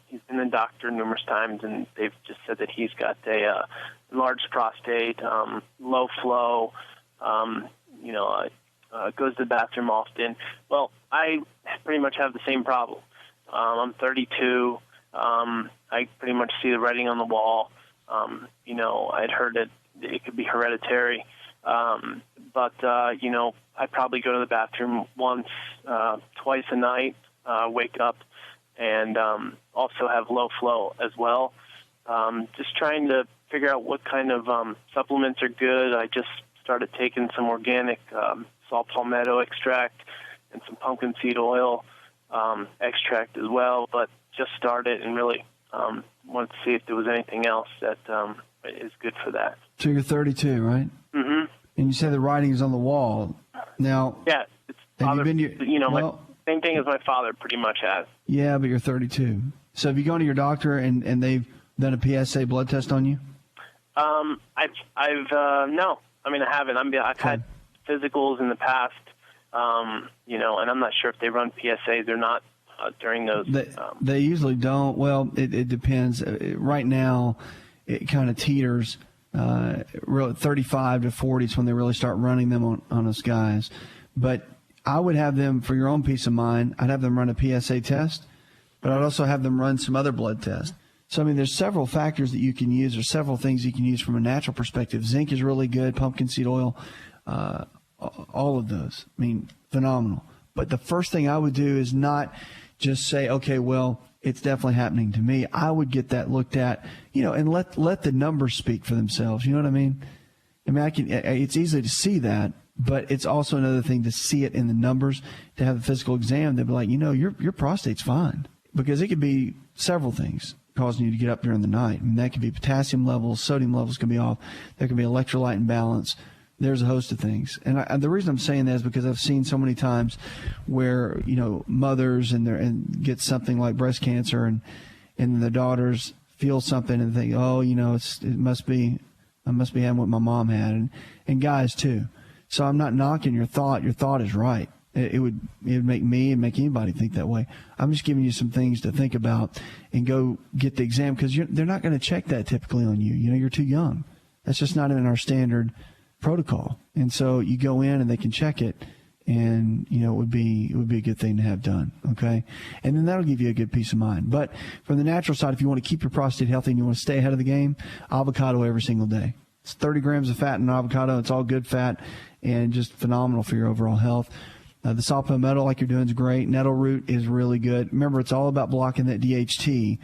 he's been a doctor numerous times, and they've just said that he's got a enlarged prostate, low flow, goes to the bathroom often. Well, I pretty much have the same problem. I'm 32. I pretty much see the writing on the wall. I'd heard that it could be hereditary. but, I probably go to the bathroom once, twice a night, wake up, and also have low flow as well. Just trying to figure out what kind of supplements are good. I just started taking some organic saw palmetto extract and some pumpkin seed oil extract as well, but just started and really wanted to see if there was anything else that is good for that. So you're 32, right? Mm-hmm. And you say the writing is on the wall. Now, yeah, it's have you been same thing as my father pretty much has. Yeah, but you're 32. So have you gone to your doctor and they've done a PSA blood test on you? No. I mean, I haven't. I've had physicals in the past, and I'm not sure if they run PSAs or not during those. They usually don't. Well, it depends. Right now, it kind of teeters. 35 to 40 is when they really start running them on us guys. But I would have them, for your own peace of mind, I'd have them run a PSA test, but I'd also have them run some other blood tests. So, I mean, there's several factors that you can use. There's several things you can use from a natural perspective. Zinc is really good, pumpkin seed oil, all of those. I mean, phenomenal. But the first thing I would do is not just say, okay, well, it's definitely happening to me. I would get that looked at, and let the numbers speak for themselves. You know what I mean? It's easy to see that, but it's also another thing to see it in the numbers, to have a physical exam. They'll be like, your prostate's fine, because it could be several things causing you to get up during the night. I mean, that could be potassium levels, sodium levels can be off. There can be electrolyte imbalance. There's a host of things. And the reason I'm saying that is because I've seen so many times where, mothers and get something like breast cancer and the daughters feel something and think, oh, I must be having what my mom had. And guys too. So I'm not knocking your thought. Your thought is right. It would make me and make anybody think that way. I'm just giving you some things to think about and go get the exam, because they're not going to check that typically on you. You're too young. That's just not in our standard protocol. And so you go in and they can check it, and it would be a good thing to have done. Okay. And then that'll give you a good peace of mind. But from the natural side, if you want to keep your prostate healthy and you want to stay ahead of the game, avocado every single day. It's 30 grams of fat in an avocado. It's all good fat and just phenomenal for your overall health. The saw palmetto, like you're doing, is great. Nettle root is really good. Remember, it's all about blocking that DHT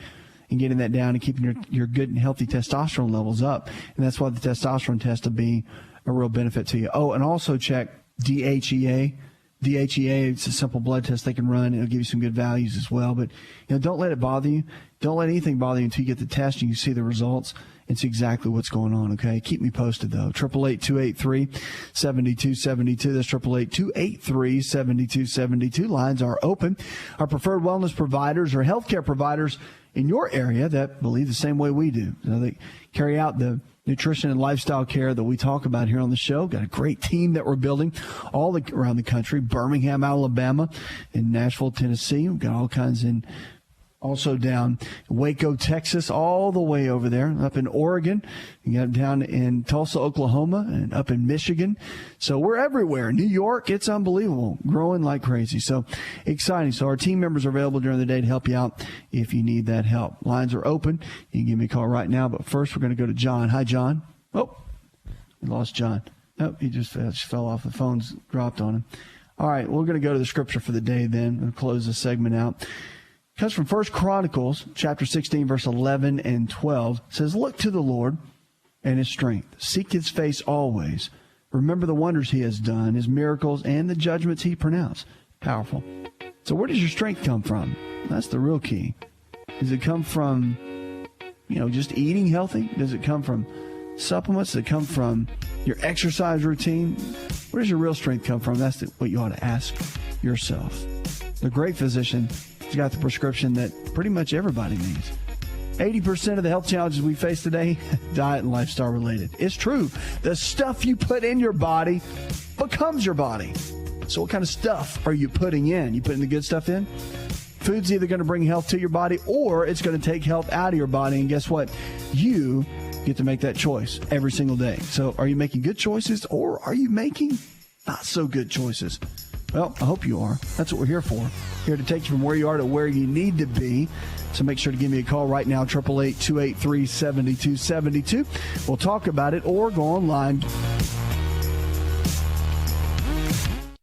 and getting that down and keeping your good and healthy testosterone levels up. And that's why the testosterone test will be a real benefit to you. Oh, and also check DHEA. DHEA, it's a simple blood test they can run. It'll give you some good values as well. But don't let it bother you. Don't let anything bother you until you get the test and you see the results and see exactly what's going on, okay? Keep me posted, though. 888-283-7272. That's 888-283-7272. Lines are open. Our preferred wellness providers are healthcare providers in your area that believe the same way we do. They carry out the nutrition and lifestyle care that we talk about here on the show. Got a great team that we're building all around the country. Birmingham, Alabama, and Nashville, Tennessee. We've got all kinds in also down Waco, Texas, all the way over there, up in Oregon. You got down in Tulsa, Oklahoma, and up in Michigan. So we're everywhere. New York, it's unbelievable, growing like crazy. So exciting. So our team members are available during the day to help you out if you need that help. Lines are open. You can give me a call right now. But first, we're going to go to John. Hi, John. Oh, we lost John. Oh, he just fell off. The phone's dropped on him. All right, we're going to go to the scripture for the day then. We'll close this segment out. It comes from 1 Chronicles, chapter 16, verse 11 and 12. It says, look to the Lord and his strength. Seek his face always. Remember the wonders he has done, his miracles, and the judgments he pronounced. Powerful. So where does your strength come from? That's the real key. Does it come from, just eating healthy? Does it come from supplements? Does it come from your exercise routine? Where does your real strength come from? That's what you ought to ask yourself. The great physician has got the prescription that pretty much everybody needs. 80% of the health challenges we face today, diet and lifestyle related. It's true. The stuff you put in your body becomes your body. So what kind of stuff are you putting in? You putting the good stuff in? Food's either going to bring health to your body or it's going to take health out of your body. And guess what? You get to make that choice every single day. So are you making good choices or are you making not so good choices? Well, I hope you are. That's what we're here for. Here to take you from where you are to where you need to be. So make sure to give me a call right now, 888-283-7272. We'll talk about it or go online.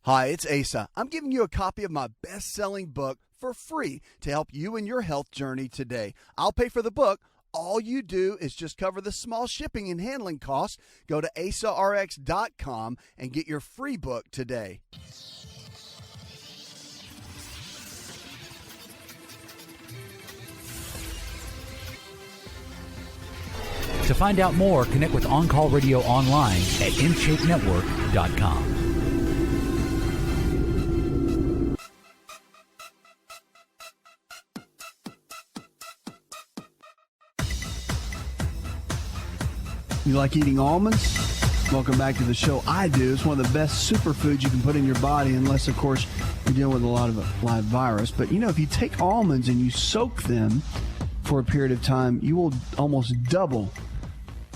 Hi, it's Asa. I'm giving you a copy of my best-selling book for free to help you in your health journey today. I'll pay for the book. All you do is just cover the small shipping and handling costs. Go to AsaRx.com and get your free book today. To find out more, connect with On Call Radio online at InShapeNetwork.com. You like eating almonds? Welcome back to the show. I do. It's one of the best superfoods you can put in your body, unless, of course, you're dealing with a lot of live virus. But, if you take almonds and you soak them for a period of time, you will almost double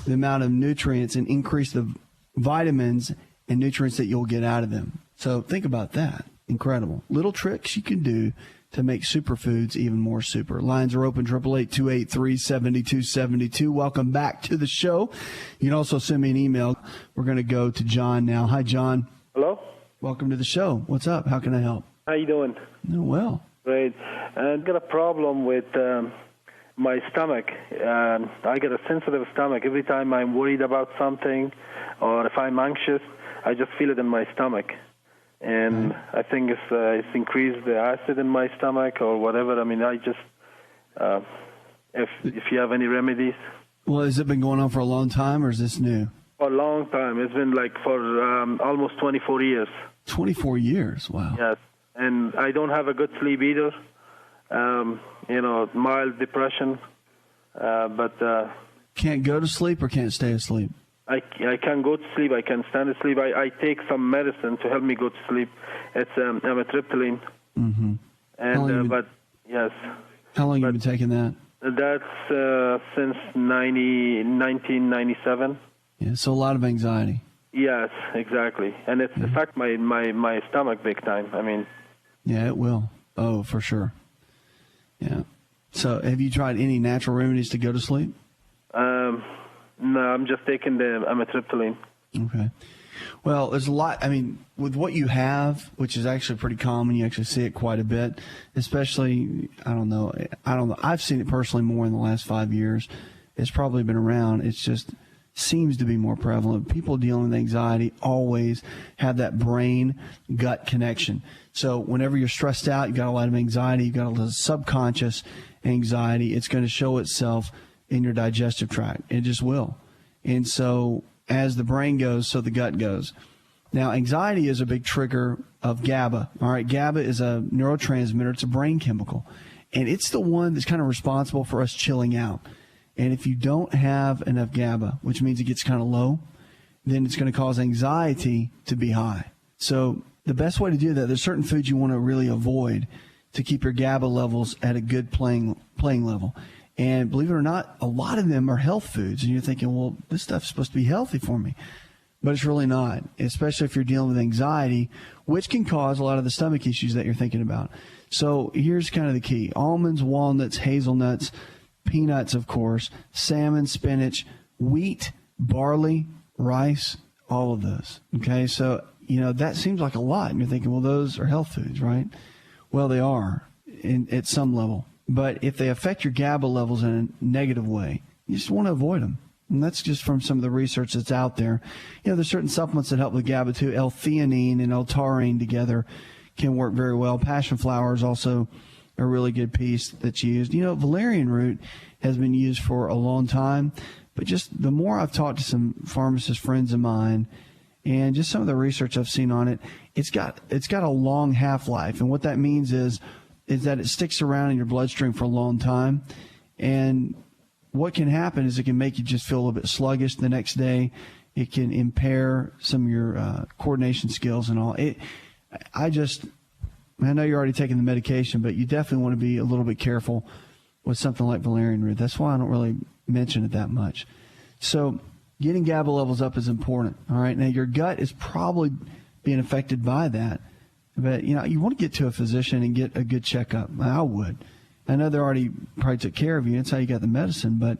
the amount of nutrients and increase the vitamins and nutrients that you'll get out of them. So think about that. Incredible. Little tricks you can do to make superfoods even more super. Lines are open, 888-283-7272. Welcome back to the show. You can also send me an email. We're going to go to John now. Hi, John. Hello. Welcome to the show. What's up? How can I help? How you doing? Oh, well. Great. I've got a problem with my stomach. I get a sensitive stomach. Every time I'm worried about something or if I'm anxious, I just feel it in my stomach. And I think it's increased the acid in my stomach or whatever. I mean, I just, if you have any remedies. Well, has it been going on for a long time, or is this new? For a long time. It's been like for almost 24 years. 24 years? Wow. Yes. And I don't have a good sleep either. Mild depression. But can't go to sleep or can't stay asleep? I can go to sleep. I can stand asleep. I take some medicine to help me go to sleep. It's amitriptyline. Mm-hmm. And but yes. How long have you been taking that? That's since 1997. Yeah, so a lot of anxiety. Yes, exactly, and it's affect my stomach big time. I mean. Yeah, it will. Oh, for sure. Yeah. So, have you tried any natural remedies to go to sleep? No, I'm just taking the amitriptyline. Okay. Well, there's a lot. I mean, with what you have, which is actually pretty common, you actually see it quite a bit, especially, I don't know. I've seen it personally more in the last 5 years. It's probably been around. It's just seems to be more prevalent. People dealing with anxiety always have that brain-gut connection. So whenever you're stressed out, you've got a lot of anxiety, you've got a little subconscious anxiety, it's going to show itself in your digestive tract. It just will. And so as the brain goes, so the gut goes. Now, anxiety is a big trigger of GABA. All right, GABA is a neurotransmitter. It's a brain chemical. And it's the one that's kind of responsible for us chilling out. And if you don't have enough GABA, which means it gets kind of low, then it's going to cause anxiety to be high. So the best way to do that, there's certain foods you want to really avoid to keep your GABA levels at a good playing level. And believe it or not, a lot of them are health foods. And you're thinking, well, this stuff's supposed to be healthy for me. But it's really not, especially if you're dealing with anxiety, which can cause a lot of the stomach issues that you're thinking about. So here's kind of the key. Almonds, walnuts, hazelnuts, peanuts, of course, salmon, spinach, wheat, barley, rice, all of those. Okay, so, that seems like a lot. And you're thinking, well, those are health foods, right? Well, they are at some level. But if they affect your GABA levels in a negative way, you just want to avoid them. And that's just from some of the research that's out there. There's certain supplements that help with GABA too. L-theanine and L-taurine together can work very well. Passion flower is also a really good piece that's used. Valerian root has been used for a long time. But just the more I've talked to some pharmacist friends of mine and just some of the research I've seen on it, it's got a long half-life. And what that means is that it sticks around in your bloodstream for a long time. And what can happen is it can make you just feel a little bit sluggish the next day. It can impair some of your coordination skills and all. I know you're already taking the medication, but you definitely want to be a little bit careful with something like valerian root. That's why I don't really mention it that much. So getting GABA levels up is important. All right. Now, your gut is probably being affected by that. But, you want to get to a physician and get a good checkup. I would. I know they already probably took care of you. That's how you got the medicine. But,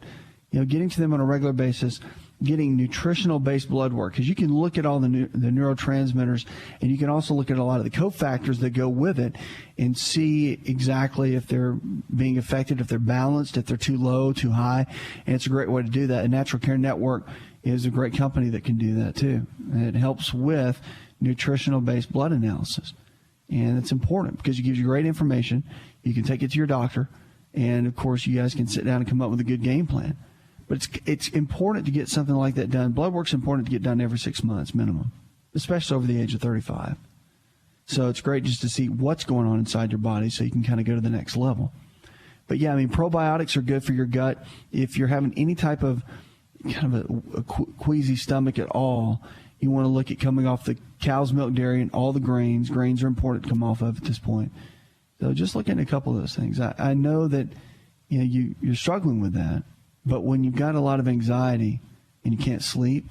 getting to them on a regular basis, getting nutritional-based blood work, because you can look at all the neurotransmitters, and you can also look at a lot of the cofactors that go with it and see exactly if they're being affected, if they're balanced, if they're too low, too high, and it's a great way to do that. And Natural Care Network is a great company that can do that too. And it helps with nutritional-based blood analysis. And it's important because it gives you great information. You can take it to your doctor, and, of course, you guys can sit down and come up with a good game plan. But it's important to get something like that done. Blood work's important to get done every 6 months minimum, especially over the age of 35. So it's great just to see what's going on inside your body so you can kind of go to the next level. But, yeah, I mean, probiotics are good for your gut. If you're having any type of kind of a queasy stomach at all, you want to look at coming off the cow's milk, dairy, and all the grains. Grains are important to come off of at this point. So just looking at a couple of those things. I know that you're struggling with that. But when you've got a lot of anxiety and you can't sleep,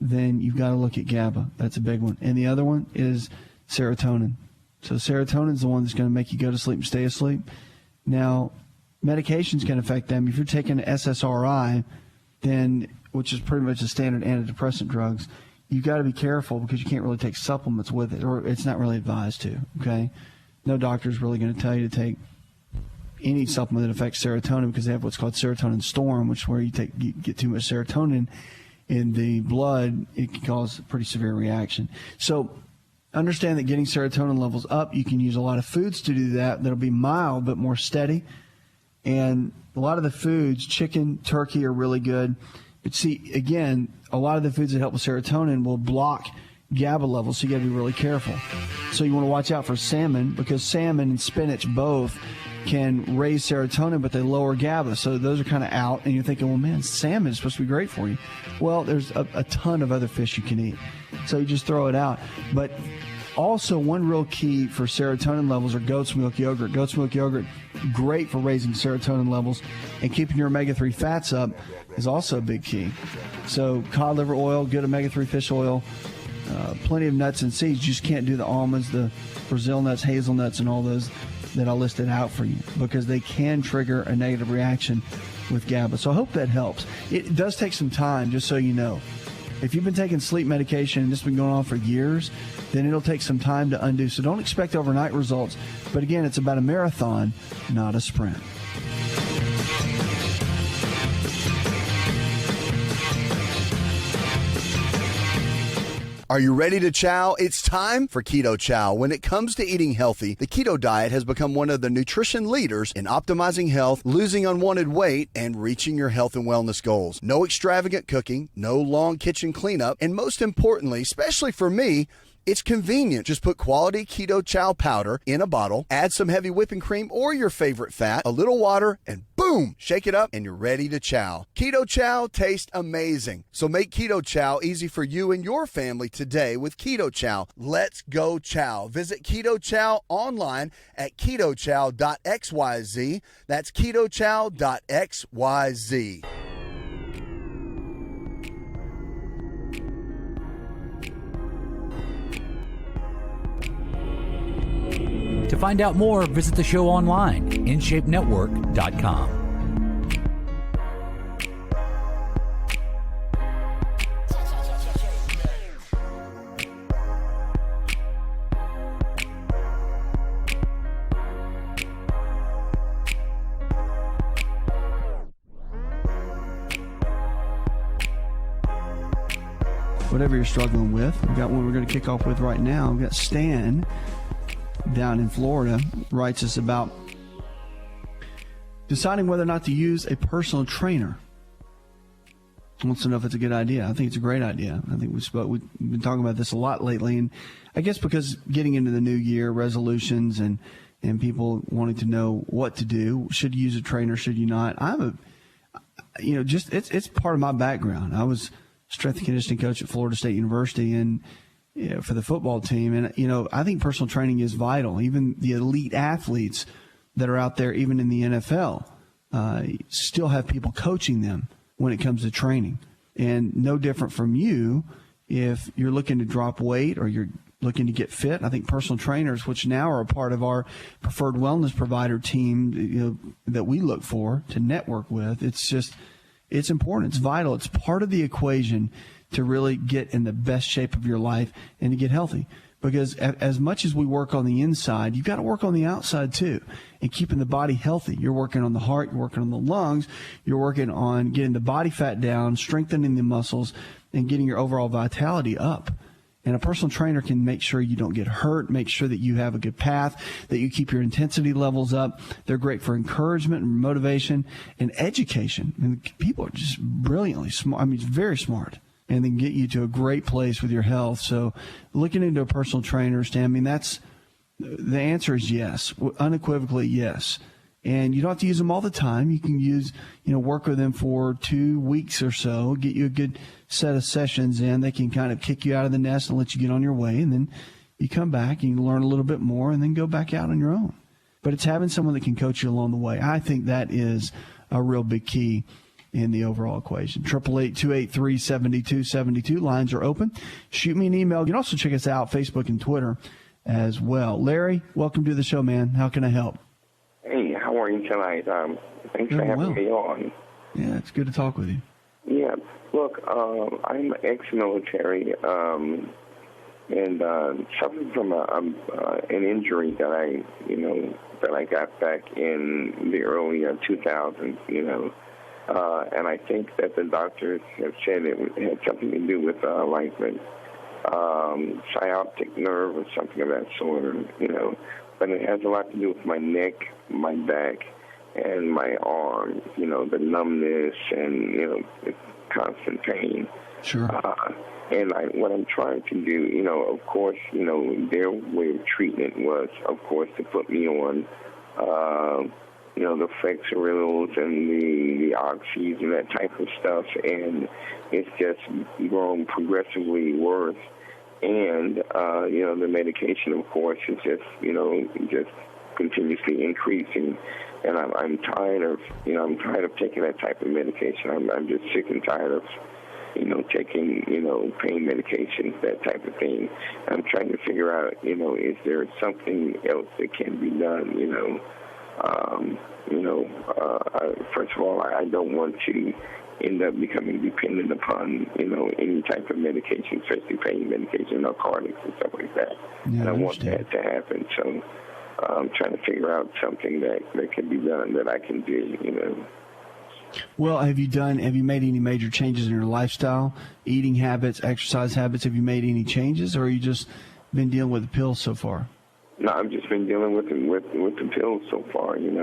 then you've got to look at GABA. That's a big one. And the other one is serotonin. So serotonin is the one that's going to make you go to sleep and stay asleep. Now, medications can affect them. If you're taking SSRI, then, which is pretty much the standard antidepressant drugs, you've got to be careful because you can't really take supplements with it, or it's not really advised to, okay? No doctor's really going to tell you to take any supplement that affects serotonin because they have what's called serotonin storm, which is where you get too much serotonin in the blood, it can cause a pretty severe reaction. So understand that getting serotonin levels up, you can use a lot of foods to do that. That'll be mild but more steady. And a lot of the foods, chicken, turkey, are really good. But see, again, a lot of the foods that help with serotonin will block GABA levels, so you got to be really careful. So you want to watch out for salmon, because salmon and spinach both can raise serotonin, but they lower GABA. So those are kind of out, and you're thinking, well, man, salmon is supposed to be great for you. Well, there's a ton of other fish you can eat. So you just throw it out. But also, one real key for serotonin levels are goat's milk yogurt. Goat's milk yogurt, great for raising serotonin levels, and keeping your omega-3 fats up is also a big key. So cod liver oil, good omega-3 fish oil, plenty of nuts and seeds. You just can't do the almonds, the Brazil nuts, hazelnuts, and all those that I listed out for you, because they can trigger a negative reaction with GABA. So I hope that helps. It does take some time, just so you know. If you've been taking sleep medication and this has been going on for years, then it'll take some time to undo. So don't expect overnight results. But again, it's about a marathon, not a sprint. Are you ready to chow? It's time for Keto Chow. When it comes to eating healthy, the keto diet has become one of the nutrition leaders in optimizing health, losing unwanted weight, and reaching your health and wellness goals. No extravagant cooking, no long kitchen cleanup, and most importantly, especially for me, it's convenient. Just put quality Keto Chow powder in a bottle, add some heavy whipping cream or your favorite fat, a little water, and boom, shake it up and you're ready to chow. Keto Chow tastes amazing. So make Keto Chow easy for you and your family today with Keto Chow. Let's go chow. Visit Keto Chow online at ketochow.xyz. That's ketochow.xyz. To find out more, visit the show online, InShapeNetwork.com. Whatever you're struggling with, we've got one we're going to kick off with right now. We've got Stan down in Florida writes us about deciding whether or not to use a personal trainer. Wants to know if it's a good idea. I think it's a great idea. I think we've been talking about this a lot lately, and I guess because getting into the new year, resolutions and people wanting to know what to do. Should you use a trainer? Should you not? It's part of my background. I was strength and conditioning coach at Florida State University, and for the football team. And, I think personal training is vital. Even the elite athletes that are out there, even in the NFL, still have people coaching them when it comes to training. And no different from you, if you're looking to drop weight or you're looking to get fit, I think personal trainers, which now are a part of our preferred wellness provider team, that we look for to network with, it's It's important. It's vital. It's part of the equation to really get in the best shape of your life and to get healthy. Because as much as we work on the inside, you've got to work on the outside too, and keeping the body healthy. You're working on the heart, you're working on the lungs, you're working on getting the body fat down, strengthening the muscles, and getting your overall vitality up. And a personal trainer can make sure you don't get hurt, make sure that you have a good path, that you keep your intensity levels up. They're great for encouragement and motivation and education. And people are just brilliantly smart. I mean, very smart. And then get you to a great place with your health. So looking into a personal trainer, Stan, I mean, the answer is yes, unequivocally yes. And you don't have to use them all the time. You can work with them for 2 weeks or so, get you a good set of sessions in. They can kind of kick you out of the nest and let you get on your way. And then you come back and you learn a little bit more and then go back out on your own. But it's having someone that can coach you along the way. I think that is a real big key in the overall equation. 888-283-7272. Lines are open. Shoot me an email. You can also check us out, Facebook and Twitter as well. Larry, welcome to the show, man. How can I help? Hey, how are you tonight? Thanks for having me on. Yeah, it's good to talk with you. Yeah, look, I'm ex-military and suffered from an injury that I got back in the early 2000s, and I think that the doctors have said it had something to do with sciatic nerve or something of that sort, but it has a lot to do with my neck, my back, and my arm, the numbness and, the constant pain. Sure. And what I'm trying to do, of course, their way of treatment was, of course, to put me on, the Flexerils and the Oxys and that type of stuff, and it's just grown progressively worse. And, the medication, of course, is just continuously increasing. And I'm tired of, taking that type of medication. I'm just sick and tired of, taking, pain medications, that type of thing. I'm trying to figure out, is there something else that can be done, first of all, I don't want to end up becoming dependent upon, any type of medication, especially pain medication, narcotics and stuff like that. Yeah, and I want that to happen. So I'm trying to figure out something that can be done that I can do, Well, have you made any major changes in your lifestyle, eating habits, exercise habits? Have you made any changes, or have you just been dealing with the pills so far? No, I've just been dealing with the pills so far, And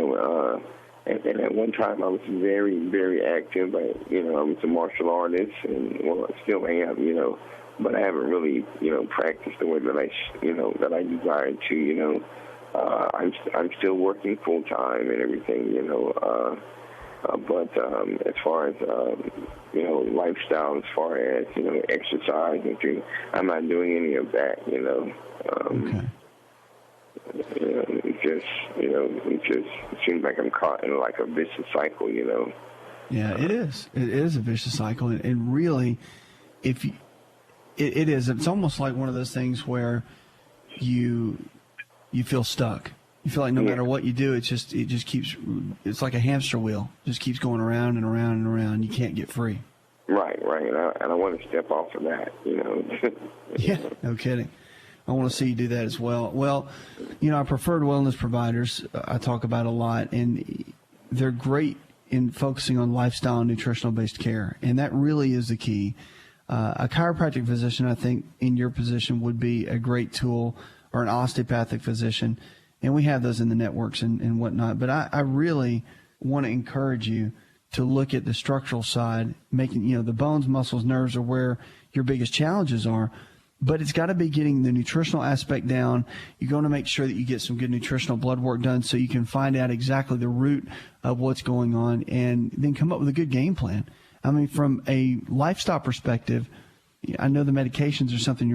at one time, I was very, very active. I was a martial artist, and I still am, but I haven't really, practiced the way that that I desired to. I'm still working full time and everything, but as far as lifestyle, as far as exercise and things, I'm not doing any of that. Okay. It just seems like I'm caught in like a vicious cycle, Yeah, it is. It is a vicious cycle, and really, it is. It's almost like one of those things where you feel stuck. You feel like no matter what you do, it just keeps. It's like a hamster wheel. It just keeps going around and around and around. You can't get free. Right. And I want to step off of that. Yeah, no kidding. I want to see you do that as well. Well, our preferred wellness providers I talk about a lot, and they're great in focusing on lifestyle and nutritional-based care, and that really is the key. A chiropractic physician, I think, in your position would be a great tool, or an osteopathic physician, and we have those in the networks and whatnot. But I really want to encourage you to look at the structural side, making, the bones, muscles, nerves are where your biggest challenges are. But it's got to be getting the nutritional aspect down. You're going to make sure that you get some good nutritional blood work done so you can find out exactly the root of what's going on and then come up with a good game plan. I mean, from a lifestyle perspective, I know the medications are something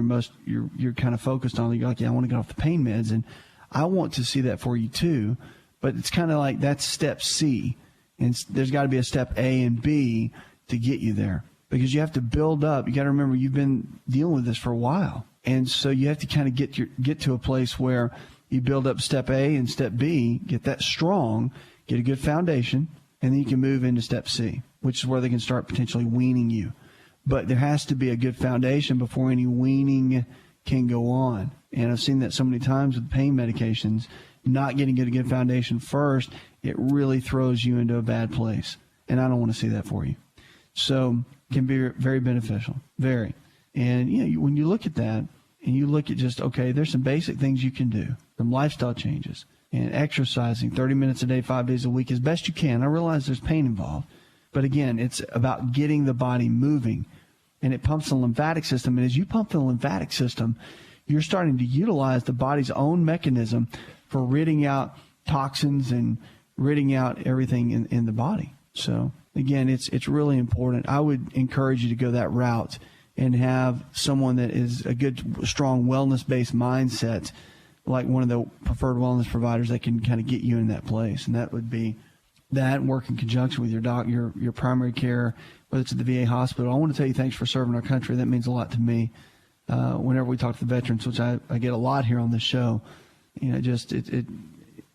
you're kind of focused on. You're like, I want to get off the pain meds, and I want to see that for you too. But it's kind of like that's step C, and there's got to be a step A and B to get you there. Because you have to build up. You got to remember you've been dealing with this for a while, and so you have to kind of get to a place where you build up step A and step B, get that strong, get a good foundation, And then you can move into step C, which is where they can start potentially weaning you. But there has to be a good foundation before any weaning can go on. And I've seen that so many times with pain medications, not getting a good foundation first, it really throws you into a bad place. And I don't want to see that for you. So it can be very beneficial, very. And when you look at that and you look at just, okay, there's some basic things you can do, some lifestyle changes, and exercising 30 minutes a day, 5 days a week as best you can. I realize there's pain involved. But again, it's about getting the body moving, and it pumps the lymphatic system. And as you pump the lymphatic system, you're starting to utilize the body's own mechanism for ridding out toxins and ridding out everything in the body. So, again, it's really important. I would encourage you to go that route and have someone that is a good, strong, wellness-based mindset, like one of the preferred wellness providers that can kind of get you in that place. And that would be that, and work in conjunction with your doc, your primary care, whether it's at the VA hospital. I want to tell you thanks for serving our country. That means a lot to me. Whenever we talk to the veterans, which I get a lot here on this show, I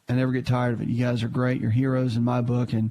never get tired of it. You guys are great. You're heroes in my book, and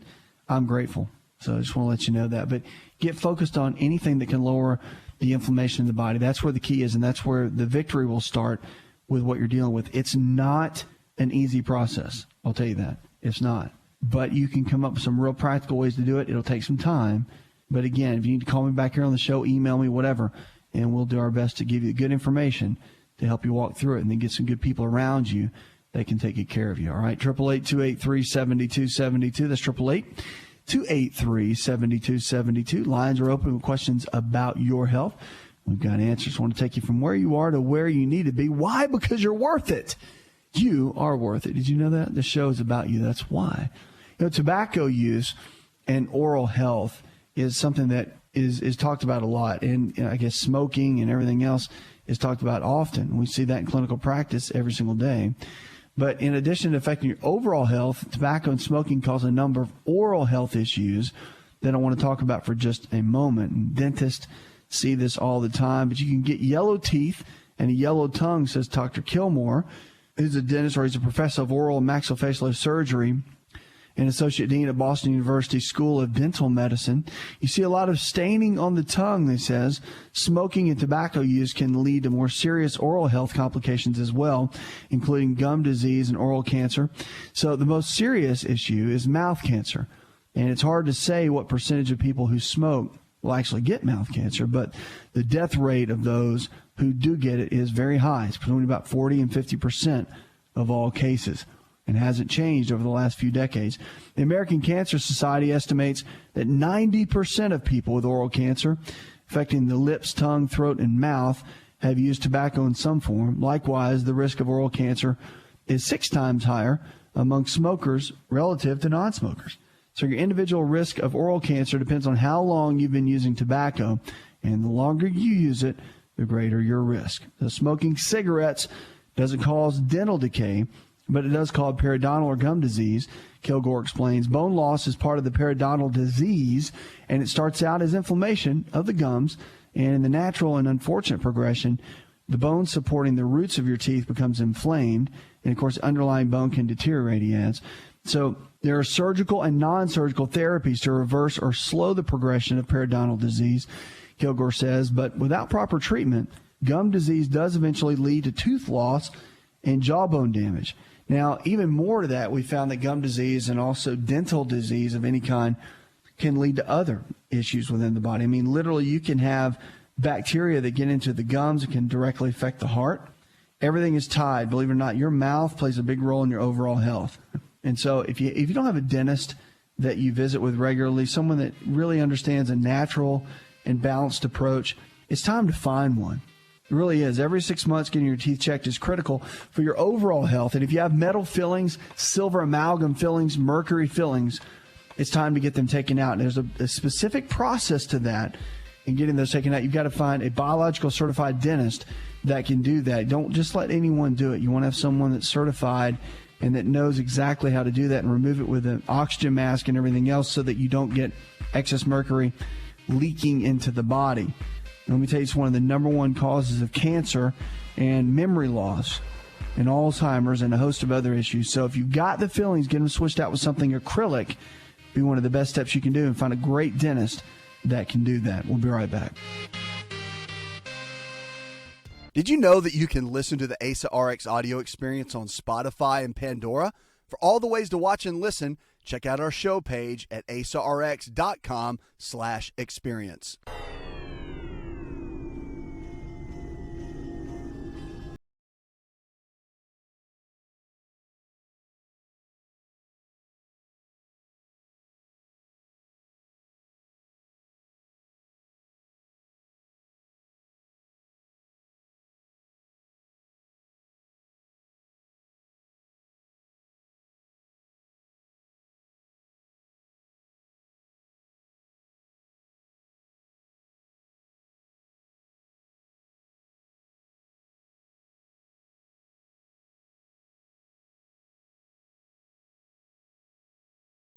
I'm grateful. So I just want to let you know that. But get focused on anything that can lower the inflammation in the body. That's where the key is, and that's where the victory will start with what you're dealing with. It's not an easy process. I'll tell you that. It's not. But you can come up with some real practical ways to do it. It'll take some time. But again, if you need to call me back here on the show, email me, whatever, and we'll do our best to give you the good information to help you walk through it, and then get some good people around you that can take good care of you. All right, 888-283-7272. That's 888-283-7272. Lines are open with questions about your health. We've got answers. I want to take you from where you are to where you need to be. Why? Because you're worth it. You are worth it. Did you know that? The show is about you. That's why. Tobacco use and oral health is something that is talked about a lot. And I guess smoking and everything else is talked about often. We see that in clinical practice every single day. But in addition to affecting your overall health, tobacco and smoking cause a number of oral health issues that I want to talk about for just a moment. And dentists see this all the time, but you can get yellow teeth and a yellow tongue, says Dr. Kilmore, who's a dentist, or he's a professor of oral and maxillofacial surgery and associate dean at Boston University School of Dental Medicine. You see a lot of staining on the tongue, he says. Smoking and tobacco use can lead to more serious oral health complications as well, including gum disease and oral cancer. So the most serious issue is mouth cancer. And it's hard to say what percentage of people who smoke will actually get mouth cancer, but the death rate of those who do get it is very high. It's between about 40 and 50% of all cases, and hasn't changed over the last few decades. The American Cancer Society estimates that 90% of people with oral cancer affecting the lips, tongue, throat, and mouth have used tobacco in some form. Likewise, the risk of oral cancer is 6 times higher among smokers relative to non-smokers. So your individual risk of oral cancer depends on how long you've been using tobacco, and the longer you use it, the greater your risk. So smoking cigarettes doesn't cause dental decay, but it does cause periodontal or gum disease. Kilgore explains bone loss is part of the periodontal disease, and it starts out as inflammation of the gums, and in the natural and unfortunate progression, the bone supporting the roots of your teeth becomes inflamed, and of course, the underlying bone can deteriorate, he adds. So there are surgical and non-surgical therapies to reverse or slow the progression of periodontal disease, Kilgore says, but without proper treatment, gum disease does eventually lead to tooth loss and jawbone damage. Now, even more to that, we found that gum disease and also dental disease of any kind can lead to other issues within the body. I mean, literally, you can have bacteria that get into the gums and can directly affect the heart. Everything is tied. Believe it or not, your mouth plays a big role in your overall health. And so if you don't have a dentist that you visit with regularly, someone that really understands a natural and balanced approach, it's time to find one. It really is. Every 6 months, getting your teeth checked is critical for your overall health. And if you have metal fillings, silver amalgam fillings, mercury fillings, it's time to get them taken out. And there's a specific process to that in getting those taken out. You've got to find a biological certified dentist that can do that. Don't just let anyone do it. You want to have someone that's certified and that knows exactly how to do that and remove it with an oxygen mask and everything else so that you don't get excess mercury leaking into the body. Let me tell you, it's one of the number one causes of cancer and memory loss and Alzheimer's and a host of other issues. So if you've got the fillings, get them switched out with something acrylic be one of the best steps you can do, and find a great dentist that can do that. We'll be right back. Did you know that you can listen to the AsaRx audio experience on Spotify and Pandora? For all the ways to watch and listen, check out our show page at asarx.com/experience.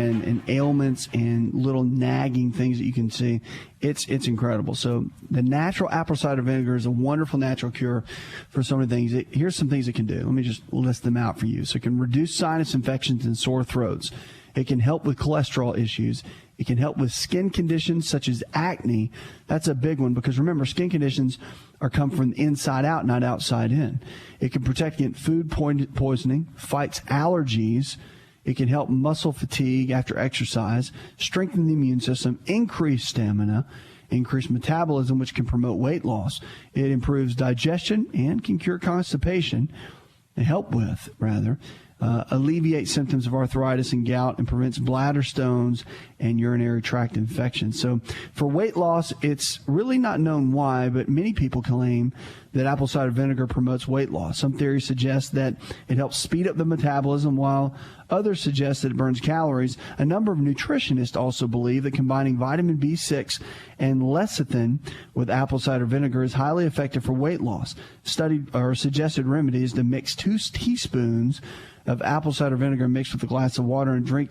And ailments and little nagging things that you can see. It's incredible. So the natural apple cider vinegar is a wonderful natural cure for so many things. Here's some things it can do. Let me just list them out for you. So it can reduce sinus infections and sore throats. It can help with cholesterol issues. It can help with skin conditions such as acne. That's a big one because remember, skin conditions come from the inside out, not outside in. It can protect against food poisoning, fights allergies. It can help muscle fatigue after exercise, strengthen the immune system, increase stamina, increase metabolism, which can promote weight loss. It improves digestion and can cure constipation, alleviate symptoms of arthritis and gout, and prevents bladder stones and urinary tract infections. So for weight loss, it's really not known why, but many people claim that apple cider vinegar promotes weight loss. Some theories suggest that it helps speed up the metabolism, while others suggest that it burns calories. A number of nutritionists also believe that combining vitamin B6 and lecithin with apple cider vinegar is highly effective for weight loss. Studied or suggested remedy is to mix 2 teaspoons of apple cider vinegar mixed with a glass of water and drink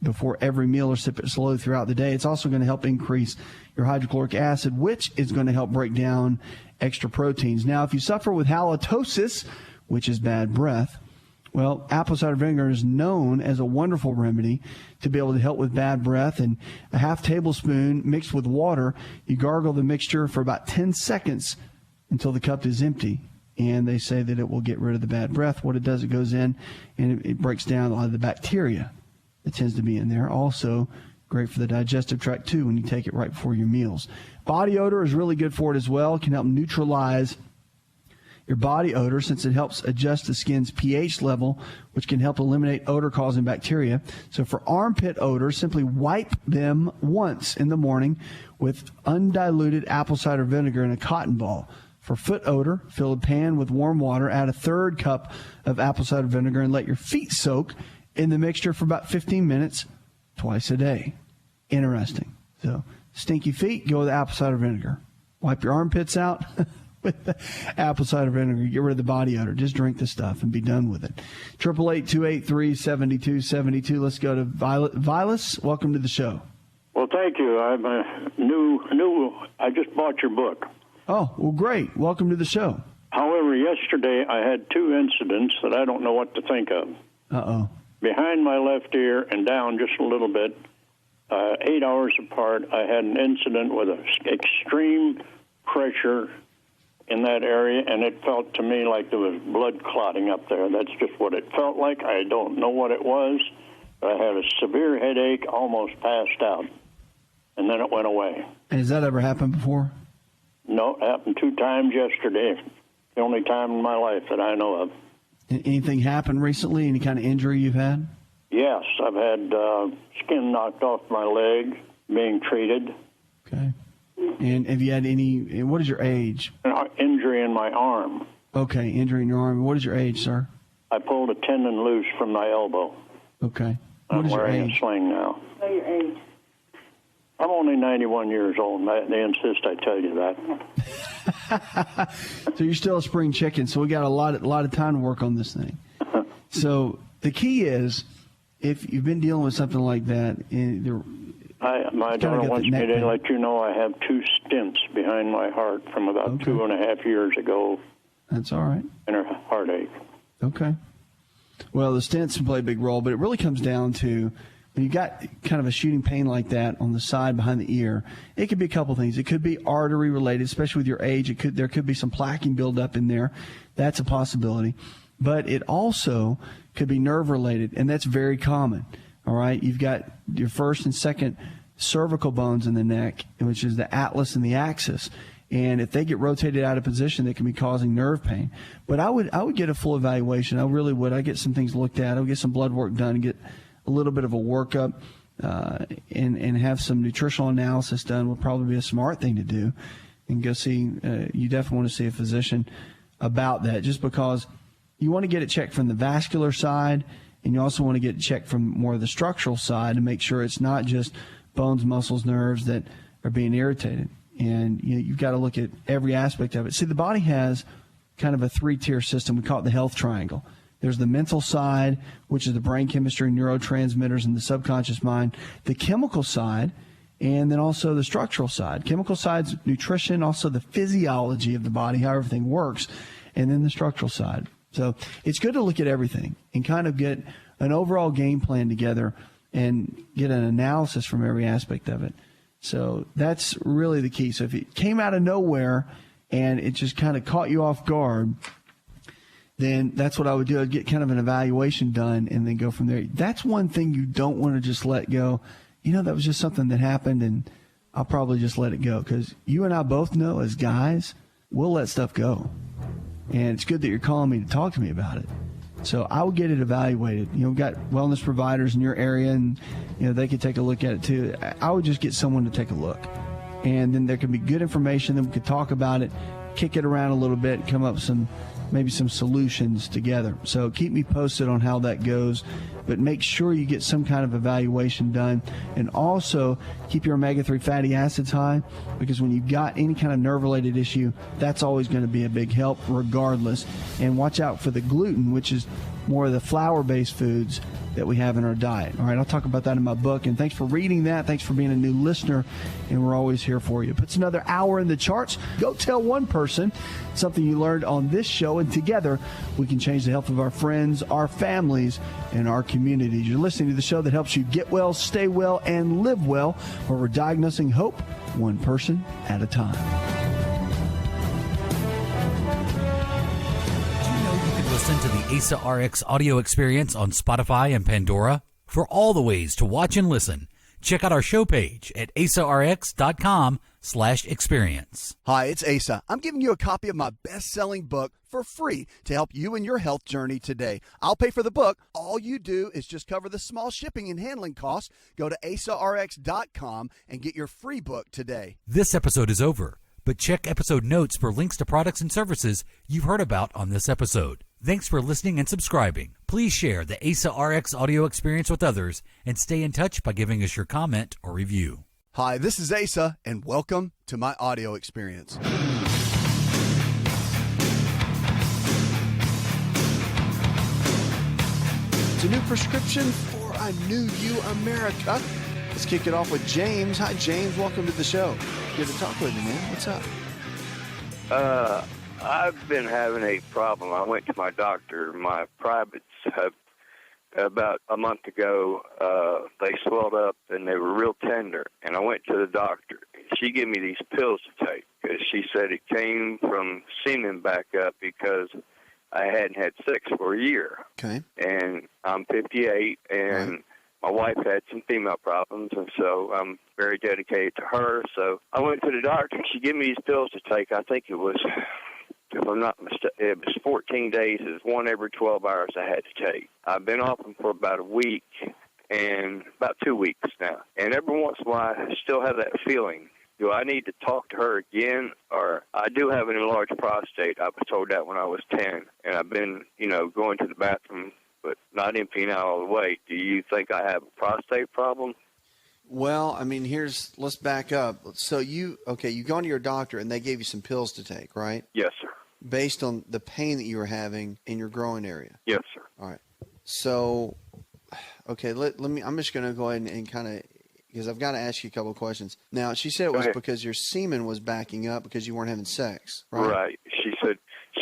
before every meal, or sip it slowly throughout the day. It's also going to help increase your hydrochloric acid, which is going to help break down extra proteins. Now, if you suffer with halitosis, which is bad breath, well, apple cider vinegar is known as a wonderful remedy to be able to help with bad breath. And a half tablespoon mixed with water, you gargle the mixture for about 10 seconds until the cup is empty. And they say that it will get rid of the bad breath. What it does, it goes in and it breaks down a lot of the bacteria that tends to be in there. Also, great for the digestive tract, too, when you take it right before your meals. Body odor is really good for it as well. It can help neutralize your body odor since it helps adjust the skin's pH level, which can help eliminate odor-causing bacteria. So for armpit odor, simply wipe them once in the morning with undiluted apple cider vinegar in a cotton ball. For foot odor, fill a pan with warm water, add a 1/3 cup of apple cider vinegar, and let your feet soak in the mixture for about 15 minutes twice a day. Interesting. So stinky feet, go with apple cider vinegar. Wipe your armpits out with the apple cider vinegar. Get rid of the body odor. Just drink the stuff and be done with it. 888-283-7272. Let's go to Vilas. Welcome to the show. Well, thank you. I'm new. I just bought your book. Oh, well, great. Welcome to the show. However, yesterday I had 2 incidents that I don't know what to think of. Uh-oh. Behind my left ear and down just a little bit, 8 hours apart, I had an incident with extreme pressure in that area, and it felt to me like there was blood clotting up there. That's just what it felt like. I don't know what it was. I had a severe headache, almost passed out, and then it went away. Has that ever happened before? No, it happened 2 times yesterday. The only time in my life that I know of. Anything happened recently? Any kind of injury you've had? Yes, I've had skin knocked off my leg, being treated. Okay. And have you had any, what is your age? An injury in my arm. Okay, injury in your arm. What is your age, sir? I pulled a tendon loose from my elbow. Okay. What I'm is your wearing age? a sling now. Know your age. I'm only 91 years old, and they insist I tell you that. So you're still a spring chicken, so we got a lot of time to work on this thing. So the key is, if you've been dealing with something like that, my daughter wants me to let you know I have 2 stents behind my heart from about 2.5 years ago. That's all right. And a heartache. Okay. Well, the stents play a big role, but it really comes down to when you got kind of a shooting pain like that on the side behind the ear, it could be a couple things. It could be artery related, especially with your age. There could be some plaquing buildup in there. That's a possibility. But it also could be nerve related, and that's very common. All right, you've got your first and second cervical bones in the neck, which is the atlas and the axis. And if they get rotated out of position, they can be causing nerve pain. But I would get a full evaluation. I really would. I'd get some things looked at. I would get some blood work done and get a little bit of a workup and have some nutritional analysis done would probably be a smart thing to do. And go see, you definitely want to see a physician about that, just because you want to get it checked from the vascular side, and you also want to get it checked from more of the structural side to make sure it's not just bones, muscles, nerves that are being irritated. And you've got to look at every aspect of it. See, the body has kind of a three-tier system. We call it the health triangle. There's the mental side, which is the brain chemistry, neurotransmitters, and the subconscious mind. The chemical side, and then also the structural side. Chemical side's nutrition, also the physiology of the body, how everything works, and then the structural side. So it's good to look at everything and kind of get an overall game plan together and get an analysis from every aspect of it. So that's really the key. So if it came out of nowhere and it just kind of caught you off guard, then that's what I would do. I'd get kind of an evaluation done and then go from there. That's one thing you don't want to just let go. That was just something that happened, and I'll probably just let it go, because you and I both know as guys, we'll let stuff go. And it's good that you're calling me to talk to me about it. So I would get it evaluated. We've got wellness providers in your area, and they could take a look at it too. I would just get someone to take a look, and then there could be good information. Then we could talk about it, kick it around a little bit, and come up with maybe some solutions together. So keep me posted on how that goes, but make sure you get some kind of evaluation done, and also keep your omega-3 fatty acids high, because when you've got any kind of nerve-related issue, that's always going to be a big help regardless. And watch out for the gluten, which is more of the flour-based foods that we have in our diet. All right, I'll talk about that in my book. And thanks for reading that. Thanks for being a new listener, and we're always here for you. Puts another hour in the charts. Go tell one person something you learned on this show, and together we can change the health of our friends, our families, and our communities. You're listening to the show that helps you get well, stay well, and live well, where we're diagnosing hope one person at a time. Listen to the AsaRx audio experience on Spotify and Pandora. For all the ways to watch and listen, check out our show page at asarx.com/experience. Hi, it's Asa. I'm giving you a copy of my best-selling book for free to help you in your health journey today. I'll pay for the book. All you do is just cover the small shipping and handling costs. Go to asarx.com and get your free book today. This episode is over, but check episode notes for links to products and services you've heard about on this episode. Thanks for listening and subscribing. Please share the AsaRx audio experience with others and stay in touch by giving us your comment or review. Hi, this is Asa, and welcome to my audio experience. It's a new prescription for a new you, America. Let's kick it off with James. Hi, James. Welcome to the show. Good to talk with you, man. What's up? I've been having a problem. I went to my doctor. My privates have, about a month ago, they swelled up and they were real tender. And I went to the doctor. She gave me these pills to take because she said it came from semen back up because I hadn't had sex for a year. Okay. And I'm 58, and right. My wife had some female problems, and so I'm very dedicated to her. So I went to the doctor, and she gave me these pills to take. I think it was, if I'm not mistaken, it was 14 days. It was one every 12 hours I had to take. I've been off them for about a week and about 2 weeks now. And every once in a while, I still have that feeling. Do I need to talk to her again? Or I do have an enlarged prostate. I was told that when I was 10. And I've been, going to the bathroom, but not emptying out all the way. Do you think I have a prostate problem? Well, I mean, let's back up. So you've gone to your doctor and they gave you some pills to take, right? Yes, sir. Based on the pain that you were having in your growing area? Yes, sir. All right. So, okay, I'm just going to go ahead and kind of, because I've got to ask you a couple of questions. Now, she said it was because your semen was backing up because you weren't having sex, right? Right.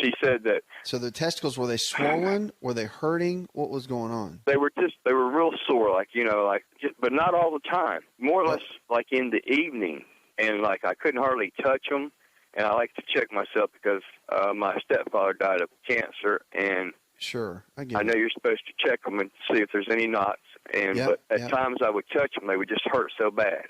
she said that. So the testicles, were they swollen? Were they hurting? What was going on? They were real sore, but not all the time. More or less like in the evening, and like I couldn't hardly touch them. And I like to check myself because my stepfather died of cancer, and sure, I know you're supposed to check them and see if there's any knots. But at times I would touch them, they would just hurt so bad.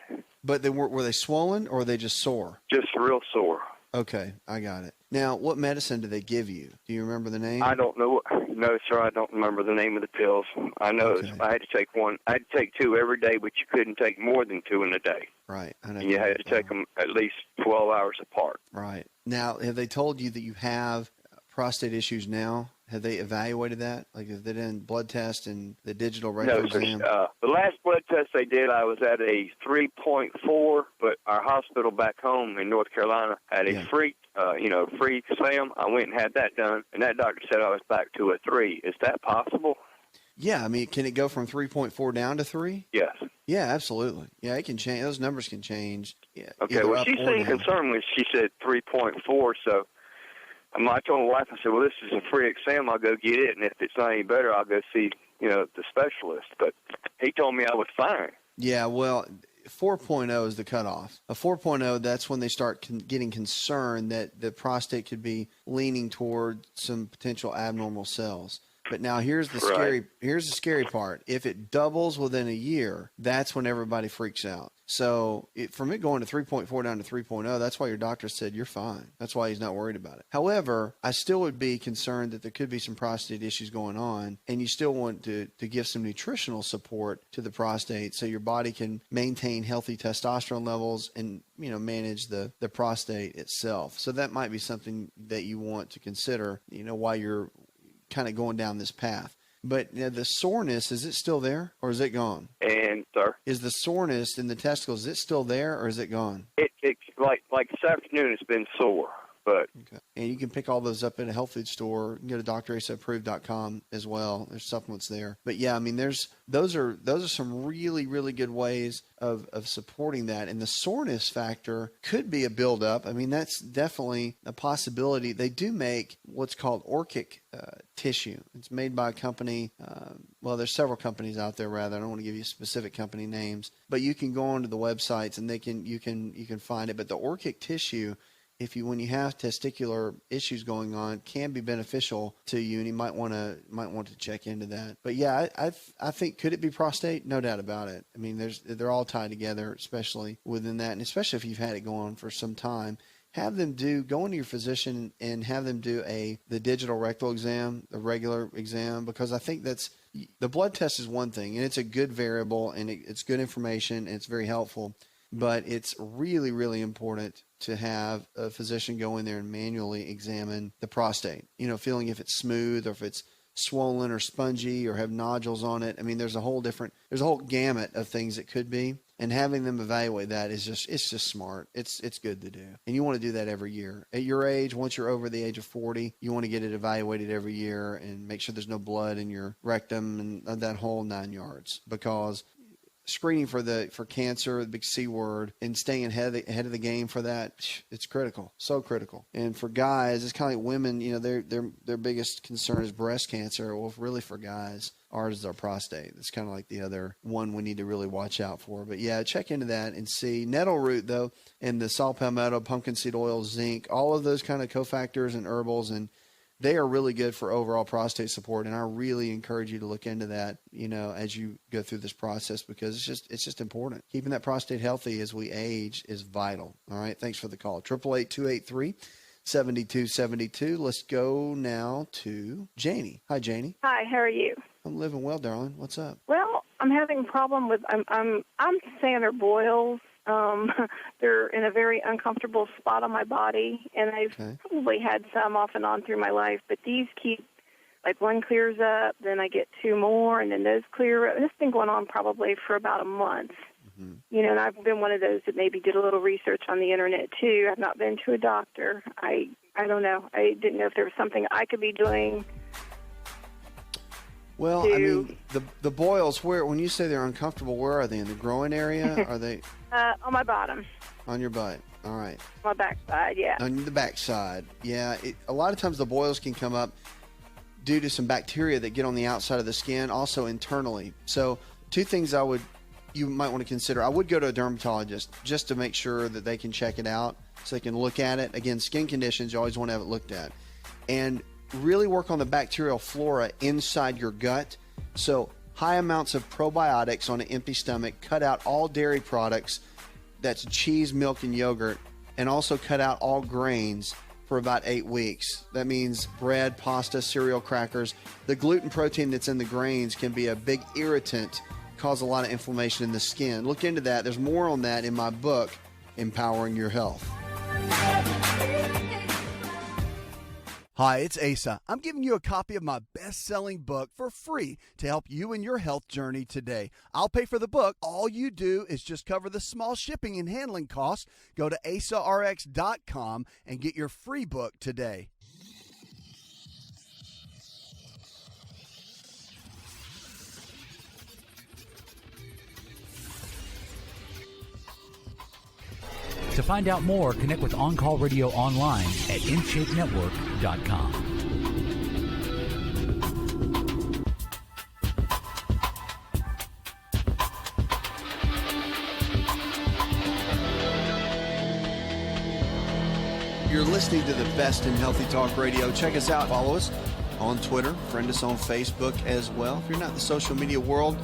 But were they swollen or were they just sore? Just real sore. Okay, I got it. Now, what medicine did they give you? Do you remember the name? I don't know. No, sir, I don't remember the name of the pills. I know I had to take one. I had to take 2 every day, but you couldn't take more than 2 in a day. Right. I know. And you had to take them at least 12 hours apart. Right. Now, have they told you that you have prostate issues now? Have they evaluated that? Like, if they did blood test and the digital rectal exam? No, the last blood test they did, I was at a 3.4, but our hospital back home in North Carolina had a free exam. I went and had that done, and that doctor said I was back to a 3. Is that possible? Yeah, I mean, can it go from 3.4 down to 3? Yes. Yeah, absolutely. Yeah, it can change. Those numbers can change. Yeah, okay, well, she seemed concerned when she said 3.4, so I told my wife, I said, well, this is a free exam. I'll go get it, and if it's not any better, I'll go see, the specialist. But he told me I was fine. Yeah, well, 4.0 is the cutoff. A 4.0, that's when they start getting concerned that the prostate could be leaning toward some potential abnormal cells. But now here's the scary part. If it doubles within a year, that's when everybody freaks out. So from it going to 3.4 down to 3.0, that's why your doctor said you're fine. That's why he's not worried about it. However, I still would be concerned that there could be some prostate issues going on, and you still want to give some nutritional support to the prostate so your body can maintain healthy testosterone levels and manage the prostate itself. So that might be something that you want to consider, while you're kind of going down this path. But the soreness, is it still there or is it gone? And, sir? Is the soreness in the testicles, is it still there or is it gone? It's like this afternoon it's been sore, but... Okay. And you can pick all those up at a health food store. You can go to drasapproved.com as well. There's supplements there. But yeah, I mean, those are some really, really good ways of supporting that. And the soreness factor could be a buildup. I mean, that's definitely a possibility. They do make what's called orchic tissue. It's made by a company. There's several companies out there. Rather, I don't want to give you specific company names, but you can go onto the websites and you can find it. But the orchic tissue, when you have testicular issues going on, can be beneficial to you, and you might want to check into that. But yeah, I think, could it be prostate? No doubt about it. I mean, they're all tied together, especially within that, and especially if you've had it going on for some time. Have them go into your physician and have them do the digital rectal exam, the regular exam, because I think the blood test is one thing, and it's a good variable, and it's good information, and it's very helpful. But it's really, really important to have a physician go in there and manually examine the prostate, feeling if it's smooth or if it's swollen or spongy or have nodules on it. I mean, there's a whole gamut of things it could be. And having them evaluate that it's just smart. It's good to do. And you want to do that every year. At your age, once you're over the age of 40, you want to get it evaluated every year and make sure there's no blood in your rectum and that whole 9 yards, because screening for cancer, the big C word, and staying ahead of the game for that, it's critical, so critical. And for guys, it's kind of like women, their biggest concern is breast cancer. Well, really for guys, ours is our prostate. It's kind of like the other one we need to really watch out for. But yeah, check into that and see. Nettle root, though, and the saw palmetto, pumpkin seed oil, zinc, all of those kind of cofactors and herbals, and they are really good for overall prostate support, and I really encourage you to look into that, as you go through this process, because it's just important. Keeping that prostate healthy as we age is vital. All right, thanks for the call. 888-283-7272. Let's go now to Janie. Hi, Janie. Hi, how are you? I'm living well, darling. What's up? Well, I'm having a problem with I'm saying they're boils. They're in a very uncomfortable spot on my body, and I've probably had some off and on through my life, but these keep, like, one clears up, then I get 2 more, and then those clear up. This has been going on probably for about a month. Mm-hmm. And I've been one of those that maybe did a little research on the internet too. I've not been to a doctor. I don't know. I didn't know if there was something I could be doing. Well, I mean, the boils, when you say they're uncomfortable, where are they? In the groin area? Are they on my bottom. On your butt? All right. My backside, yeah. On the backside, yeah. A lot of times the boils can come up due to some bacteria that get on the outside of the skin, also internally. So, two things you might want to consider. I would go to a dermatologist just to make sure that they can check it out so they can look at it. Again, skin conditions, you always want to have it looked at. And really work on the bacterial flora inside your gut. So high amounts of probiotics on an empty stomach. Cut out all dairy products. That's cheese, milk, and yogurt. And also cut out all grains for about 8 weeks. That means bread, pasta, cereal, crackers. The gluten protein that's in the grains can be a big irritant, cause a lot of inflammation in the skin. Look into that. There's more on that in my book, Empowering Your Health. Hi, it's Asa. I'm giving you a copy of my best-selling book for free to help you in your health journey today. I'll pay for the book. All you do is just cover the small shipping and handling costs. Go to AsaRx.com and get your free book today. To find out more, connect with On Call Radio online at InShapeNetwork.com. You're listening to the best in Healthy Talk Radio. Check us out. Follow us on Twitter. Friend us on Facebook as well. If you're not in the social media world,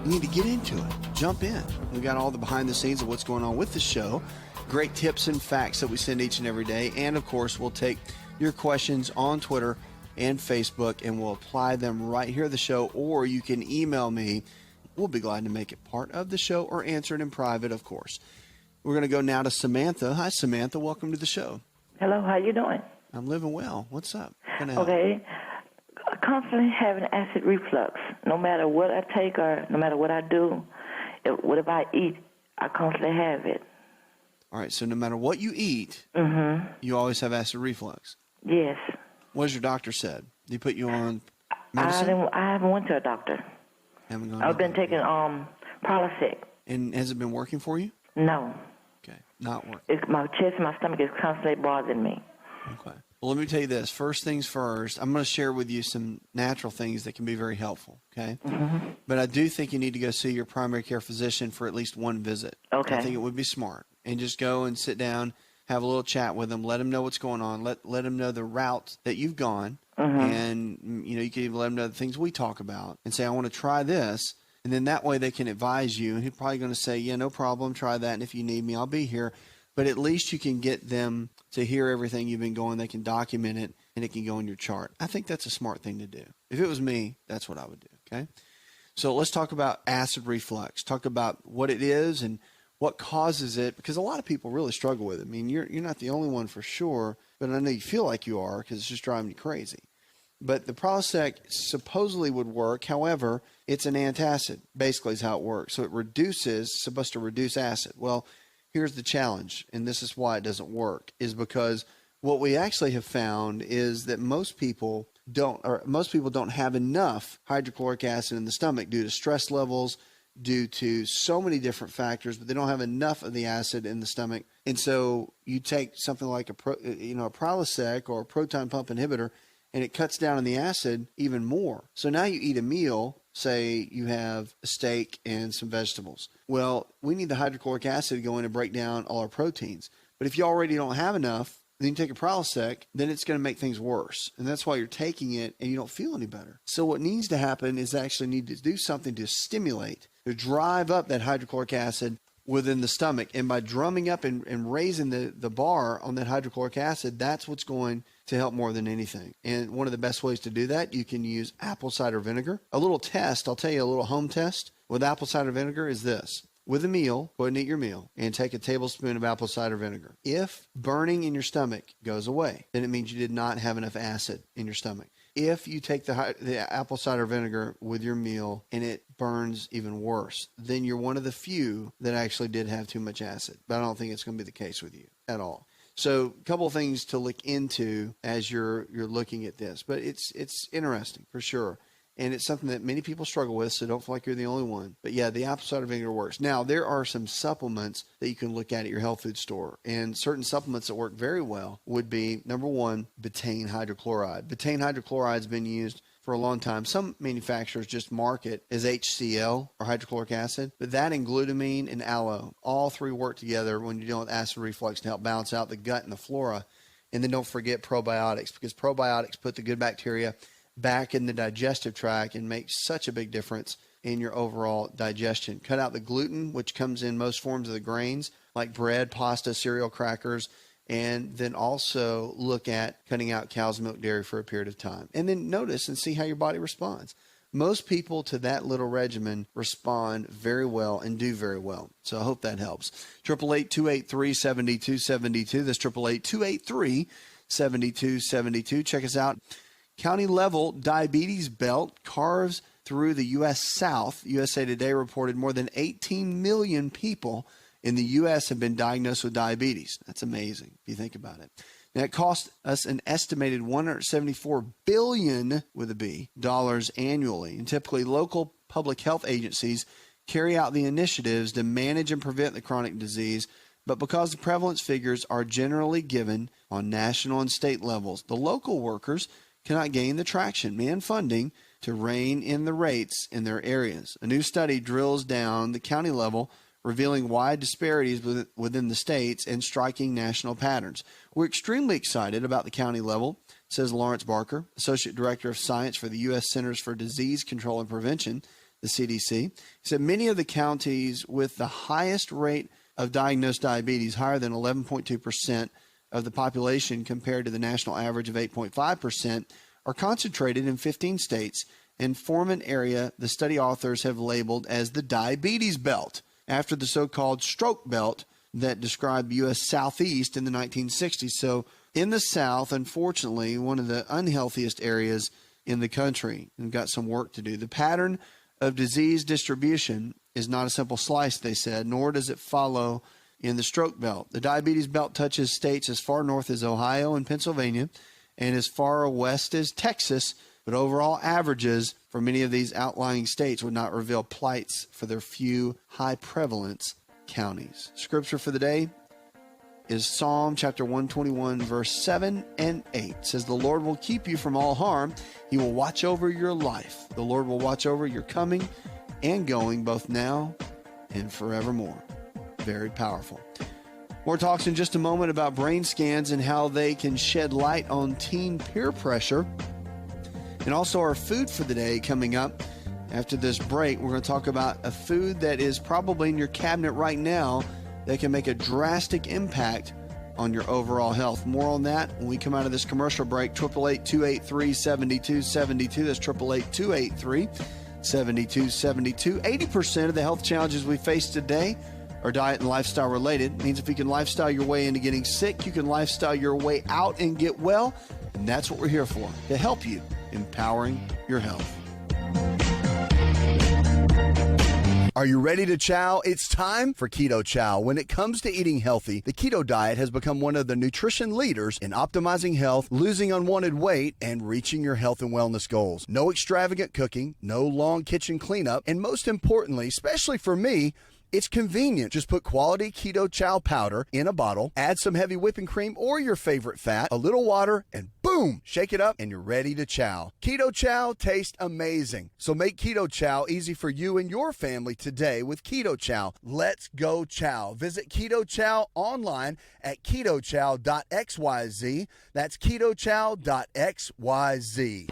you need to get into it. Jump in. We got all the behind the scenes of what's going on with the show. Great tips and facts that we send each and every day. And, of course, we'll take your questions on Twitter and Facebook, and we'll apply them right here at the show. Or you can email me. We'll be glad to make it part of the show or answer it in private, of course. We're going to go now to Samantha. Hi, Samantha. Welcome to the show. Hello. How you doing? I'm living well. What's up? Okay. I constantly having acid reflux. No matter what I take or no matter what I do, whatever I eat, I constantly have it. All right, so no matter what you eat, you always have acid reflux? Yes. What has your doctor said? Did he put you on medicine? I haven't went to a doctor. Haven't gone I've been taking Prilosec. And has it been working for you? No. Okay, not working. My chest and my stomach is constantly bothering me. Okay. Well, let me tell you this. First things first, I'm going to share with you some natural things that can be very helpful, okay? But I do think you need to go see your primary care physician for at least one visit. Okay. I think it would be smart. And just go and sit down, have a little chat with them, let them know what's going on, let them know the route that you've gone, and you can even let them know the things we talk about, and say, I want to try this, and then that way they can advise you, and he's probably going to say, yeah, no problem, try that, and if you need me, I'll be here. But at least you can get them to hear everything you've been going, they can document it, and it can go in your chart. I think that's a smart thing to do. If it was me, that's what I would do, okay? So let's talk about acid reflux, talk about what it is and what causes it, because a lot of people really struggle with it. I mean, you're not the only one for sure, but I know you feel like you are because it's just driving you crazy. But the Prilosec supposedly would work. However, it's an antacid, basically is how it works. So it's supposed to reduce acid. Well, here's the challenge, and this is why it doesn't work, is because what we actually have found is that most people don't have enough hydrochloric acid in the stomach due to stress levels, due to so many different factors, but they don't have enough of the acid in the stomach. And so you take something like a Prilosec or a proton pump inhibitor, and it cuts down on the acid even more. So now you eat a meal, say you have a steak and some vegetables. Well, we need the hydrochloric acid to go in and break down all our proteins. But if you already don't have enough, then you take a Prilosec, then it's going to make things worse. And that's why you're taking it and you don't feel any better. So what needs to happen is actually need to do something to stimulate, to drive up that hydrochloric acid within the stomach. And by drumming up and raising the bar on that hydrochloric acid, that's what's going to help more than anything. And one of the best ways to do that, you can use apple cider vinegar. A little test, I'll tell you a little home test with apple cider vinegar is this. With a meal, go ahead and eat your meal and take a tablespoon of apple cider vinegar. If burning in your stomach goes away, then it means you did not have enough acid in your stomach. If you take the apple cider vinegar with your meal and it burns even worse, then you're one of the few that actually did have too much acid. But I don't think it's going to be the case with you at all. So a couple of things to look into as you're looking at this. But it's interesting for sure. and it's something that many people struggle with, so don't feel like you're the only one. But yeah, the apple cider vinegar works. Now, there are some supplements that you can look at your health food store, and certain supplements that work very well would be, number one, betaine hydrochloride. Betaine hydrochloride has been used for a long time. Some manufacturers just mark it as HCl, or hydrochloric acid, but that and glutamine and aloe, all three work together when you're dealing with acid reflux to help balance out the gut and the flora. And then don't forget probiotics, because probiotics put the good bacteria back in the digestive tract and make such a big difference in your overall digestion. Cut out the gluten, which comes in most forms of the grains, like bread, pasta, cereal, crackers, and then also look at cutting out cow's milk, dairy for a period of time. And then notice and see how your body responds. Most people to that little regimen respond very well and do very well. So I hope that helps. 888-283-7272. That's 888-283-7272. Check us out. County level diabetes belt carves through the U.S. South. USA Today reported more than 18 million people in the U.S. have been diagnosed with diabetes. That's amazing if you think about it. Now, it costs us an estimated $174 billion, with a B, dollars annually. And typically, local public health agencies carry out the initiatives to manage and prevent the chronic disease. But because the prevalence figures are generally given on national and state levels, the local workers cannot gain the traction and funding to rein in the rates in their areas. A new study drills down the county level, revealing wide disparities within the states and striking national patterns. We're extremely excited about the county level, says Lawrence Barker, Associate Director of Science for the U.S. Centers for Disease Control and Prevention, the CDC. He said many of the counties with the highest rate of diagnosed diabetes, higher than 11.2% of the population compared to the national average of 8.5%, are concentrated in 15 states and form an area the study authors have labeled as the diabetes belt, after the so-called stroke belt that described the U.S. Southeast in the 1960s. So in the South, unfortunately, one of the unhealthiest areas in the country, and got some work to do. The pattern of disease distribution is not a simple slice, they said, nor does it follow in the stroke belt. The diabetes belt touches states as far north as Ohio and Pennsylvania and as far west as Texas, but overall averages for many of these outlying states would not reveal plights for their few high prevalence counties. Scripture for the day is Psalm chapter 121, verse 7 and 8. It says, the Lord will keep you from all harm. He will watch over your life. The Lord will watch over your coming and going, both now and forevermore. Very powerful. More talks in just a moment about brain scans and how they can shed light on teen peer pressure. And also our food for the day coming up. After this break, we're going to talk about a food that is probably in your cabinet right now that can make a drastic impact on your overall health. More on that when we come out of this commercial break. 888-283-7272. That's 888-283-7272. 80% of the health challenges we face today are diet and lifestyle related. It means if you can lifestyle your way into getting sick, you can lifestyle your way out and get well. And that's what we're here for, to help you empowering your health. Are you ready to chow? It's time for Keto Chow. When it comes to eating healthy, the keto diet has become one of the nutrition leaders in optimizing health, losing unwanted weight, and reaching your health and wellness goals. No extravagant cooking, no long kitchen cleanup, and most importantly, especially for me, it's convenient. Just put quality Keto Chow powder in a bottle, add some heavy whipping cream or your favorite fat, a little water, and boom, shake it up and you're ready to chow. Keto Chow tastes amazing. So make Keto Chow easy for you and your family today with Keto Chow. Let's go chow. Visit Keto Chow online at ketochow.xyz. That's ketochow.xyz.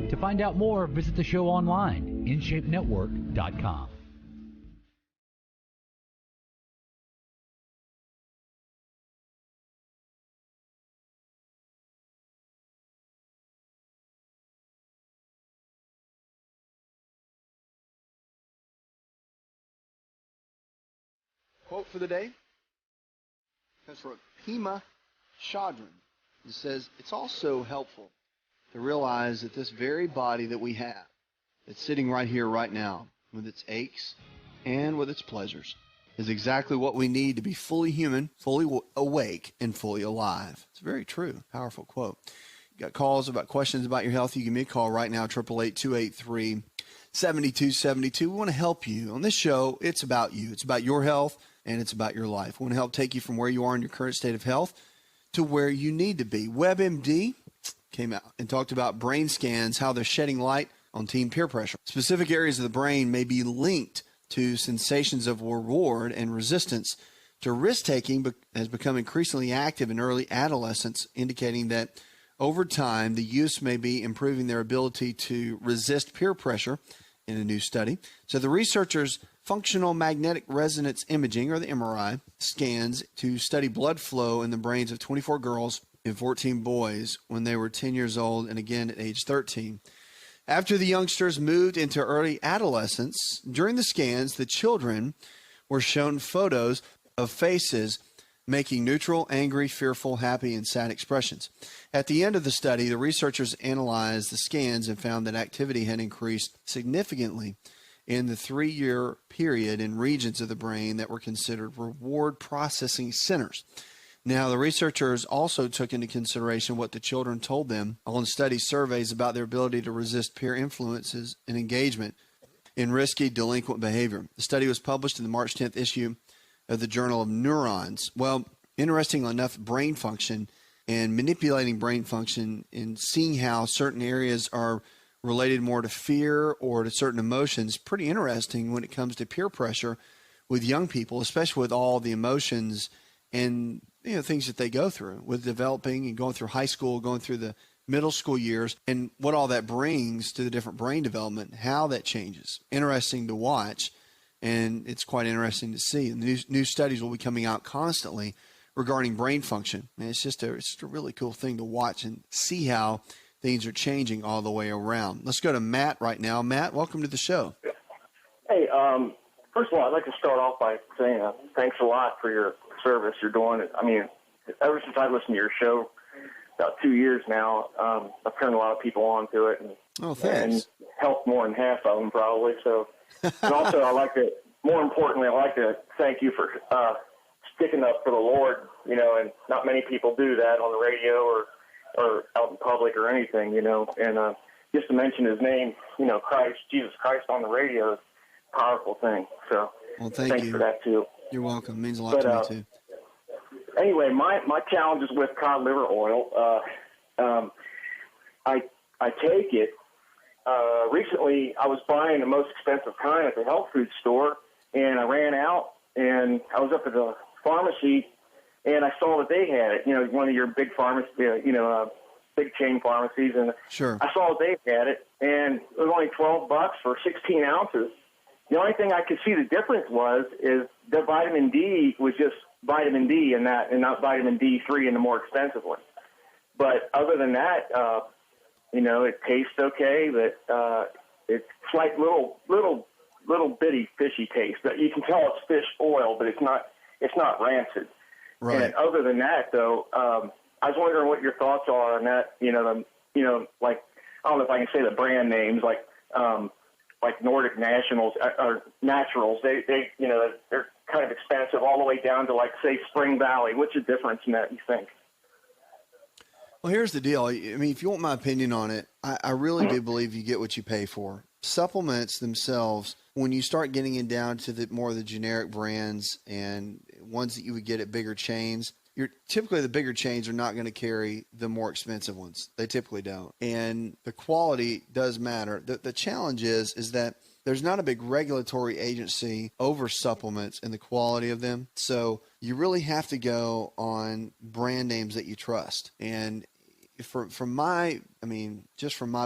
To find out more, visit the show online, InShapeNetwork.com. Quote for the day comes from Pema Chodron. It says, it's also helpful to realize that this very body that we have, that's sitting right here, right now, with its aches and with its pleasures, is exactly what we need to be fully human, fully awake, and fully alive. It's very true. Powerful quote. You got calls about questions about your health, you give me a call right now, 888-283-7272. We want to help you. On this show, it's about you. It's about your health, and it's about your life. We want to help take you from where you are in your current state of health to where you need to be. WebMD came out and talked about brain scans, how they're shedding light on teen peer pressure. Specific areas of the brain may be linked to sensations of reward and resistance to risk-taking has become increasingly active in early adolescence, indicating that over time, the use may be improving their ability to resist peer pressure in a new study. So the researchers' functional magnetic resonance imaging, or the MRI, scans to study blood flow in the brains of 24 girls and 14 boys when they were 10 years old and again at age 13. After the youngsters moved into early adolescence, during the scans, the children were shown photos of faces making neutral, angry, fearful, happy, and sad expressions. At the end of the study, the researchers analyzed the scans and found that activity had increased significantly in the 3-year period in regions of the brain that were considered reward processing centers. Now, the researchers also took into consideration what the children told them on study surveys about their ability to resist peer influences and engagement in risky delinquent behavior. The study was published in the March 10th issue of the Journal of Neurons. Well, interestingly enough, brain function and manipulating brain function and seeing how certain areas are related more to fear or to certain emotions, pretty interesting when it comes to peer pressure with young people, especially with all the emotions and things that they go through with developing and going through high school, going through the middle school years, and what all that brings to the different brain development, how that changes. Interesting to watch. And it's quite interesting to see. And new studies will be coming out constantly regarding brain function. And it's just a really cool thing to watch and see how things are changing all the way around. Let's go to Matt right now. Matt, welcome to the show. Hey, first of all, I'd like to start off by saying thanks a lot for your service you're doing. I mean, ever since I listened to your show, about 2 years now, I've turned a lot of people on to it. Thanks. And helped more than half of them probably. So. And also, more importantly, I'd like to thank you for sticking up for the Lord, and not many people do that on the radio or out in public or anything, and just to mention his name, Jesus Christ on the radio is a powerful thing. So thanks for that too. You're welcome. It means a lot to me too. Anyway, my challenge is with cod liver oil. I take it. Recently, I was buying the most expensive kind at the health food store, and I ran out, and I was up at the pharmacy, and I saw that they had it, one of your big pharmacies, big chain pharmacies, and sure. I saw that they had it, and it was only $12 for 16 ounces. The only thing I could see the difference is the vitamin D was just vitamin D in that, and not vitamin D3 in the more expensive one. But other than that, it tastes okay, but it's like little bitty fishy taste. But you can tell it's fish oil, but it's not rancid. Right. And other than that, though, I was wondering what your thoughts are on that. Like I don't know if I can say the brand names, like Nordic Nationals or Naturals. They're kind of expensive, all the way down to like say Spring Valley. What's the difference in that, you think? Well, here's the deal. I mean, if you want my opinion on it, I really do believe you get what you pay for. Supplements themselves, when you start getting it down to the more of the generic brands and ones that you would get at bigger chains, typically the bigger chains are not going to carry the more expensive ones. They typically don't. And the quality does matter. The challenge is that there's not a big regulatory agency over supplements and the quality of them. So you really have to go on brand names that you trust. And from my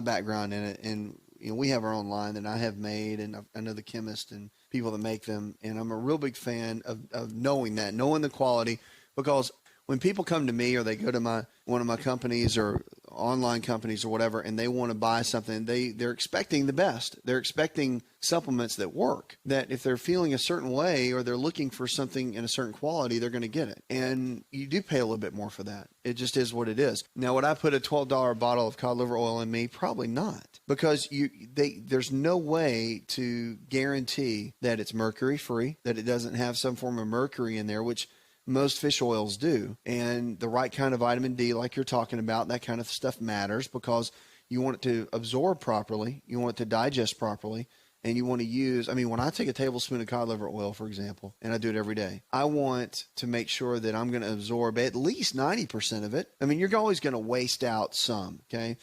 background in it, and we have our own line that I have made, and I know the chemists and people that make them, and I'm a real big fan of knowing the quality, because when people come to me or they go to one of my companies or online companies or whatever, and they want to buy something, they're expecting the best. They're expecting supplements that work, that if they're feeling a certain way or they're looking for something in a certain quality, they're going to get it. And you do pay a little bit more for that. It just is what it is. Now, would I put a $12 bottle of cod liver oil in me? Probably not, because there's no way to guarantee that it's mercury free, that it doesn't have some form of mercury in there, which most fish oils do. And the right kind of vitamin D, like you're talking about, that kind of stuff matters, because you want it to absorb properly, you want it to digest properly, and you want to use, when I take a tablespoon of cod liver oil, for example, and I do it every day, I want to make sure that I'm going to absorb at least 90% of it. You're always going to waste out some, okay?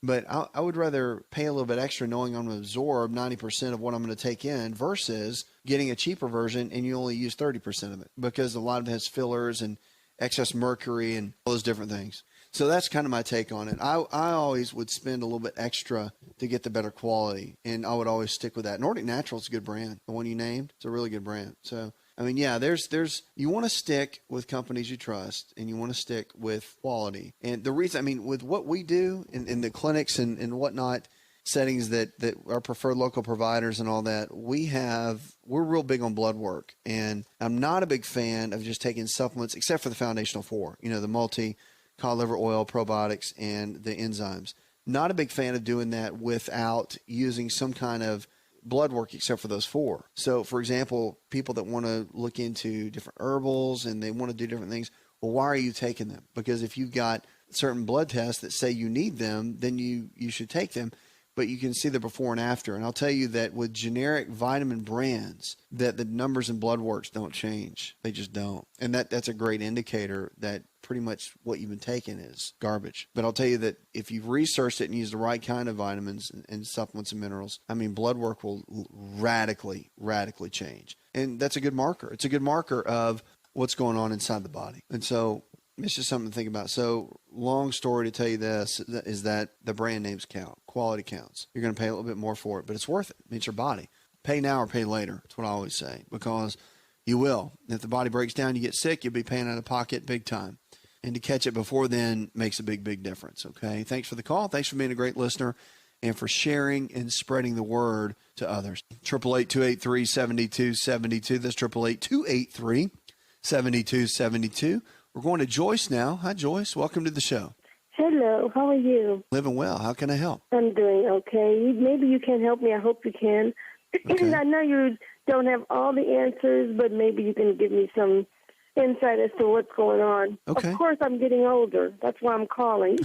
But I would rather pay a little bit extra knowing I'm going to absorb 90% of what I'm going to take in versus getting a cheaper version and you only use 30% of it, because a lot of it has fillers and excess mercury and all those different things. So that's kind of my take on it. I always would spend a little bit extra to get the better quality, and I would always stick with that. Nordic Natural's a good brand. The one you named, it's a really good brand. So, there's you want to stick with companies you trust, and you want to stick with quality. And the reason, with what we do in the clinics and whatnot, settings that are preferred local providers and all that, we're real big on blood work. And I'm not a big fan of just taking supplements, except for the foundational four, the multi, cod liver oil, probiotics, and the enzymes. Not a big fan of doing that without using some kind of blood work except for those four. So, for example, people that want to look into different herbals and they want to do different things, well, why are you taking them? Because if you've got certain blood tests that say you need them, then you should take them. But you can see the before and after. And I'll tell you that with generic vitamin brands, that the numbers in blood works don't change. They just don't. And that's a great indicator that pretty much what you've been taking is garbage. But I'll tell you that if you've researched it and used the right kind of vitamins and supplements and minerals, blood work will radically change. And that's a good marker. It's a good marker of what's going on inside the body. And so it's just something to think about. So long story to tell you this is that the brand names count. Quality counts. You're going to pay a little bit more for it, but it's worth it. It's your body. Pay now or pay later. That's what I always say, because you will. If the body breaks down, you get sick, you'll be paying out of pocket big time. And to catch it before then makes a big, big difference, okay? Thanks for the call. Thanks for being a great listener and for sharing and spreading the word to others. 888-283-7272. That's 888-283-7272. We're going to Joyce now. Hi, Joyce. Welcome to the show. Hello. How are you? Living well. How can I help? I'm doing okay. Maybe you can help me. I hope you can. Okay. I know you don't have all the answers, but maybe you can give me some insight as to what's going on. Okay. Of course, I'm getting older. That's why I'm calling.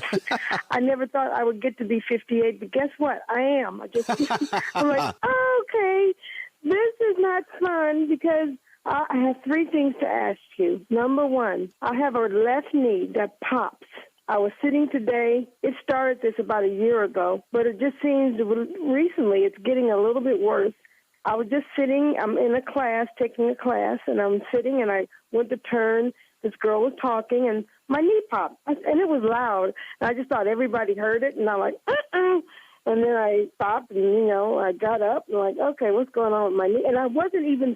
I never thought I would get to be 58, but guess what? I am. I'm like, okay, this is not fun, because I have three things to ask you. Number one, I have a left knee that pops. I was sitting today. It started this about a year ago, but it just seems recently it's getting a little bit worse. I was just sitting. I'm in a class, taking a class, and I'm sitting, and I went to turn. This girl was talking, and my knee popped, and it was loud. And I just thought everybody heard it, and I'm like, uh-uh. And then I stopped, and, I got up, and like, okay, what's going on with my knee? And I wasn't even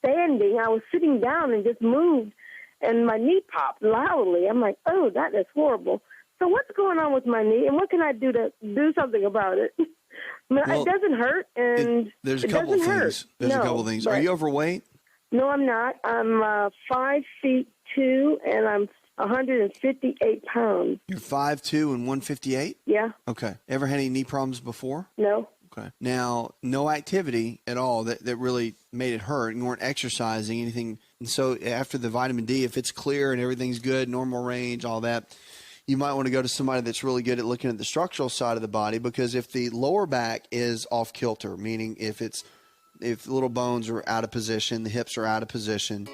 standing. I was sitting down and just moved, and my knee popped loudly. I'm like, oh, that is horrible. So what's going on with my knee, and what can I do to do something about it? It doesn't hurt, and there's a couple of things. There's a couple of things. Are you overweight? No, I'm not. I'm 5'2", and I'm 158 pounds. You're 5'2" and 158? Yeah. Okay. Ever had any knee problems before? No. Okay. Now, no activity at all that really made it hurt. You weren't exercising, anything. And so after the vitamin D, if it's clear and everything's good, normal range, all that, you might want to go to somebody that's really good at looking at the structural side of the body, because if the lower back is off kilter, meaning if little bones are out of position, the hips are out of position,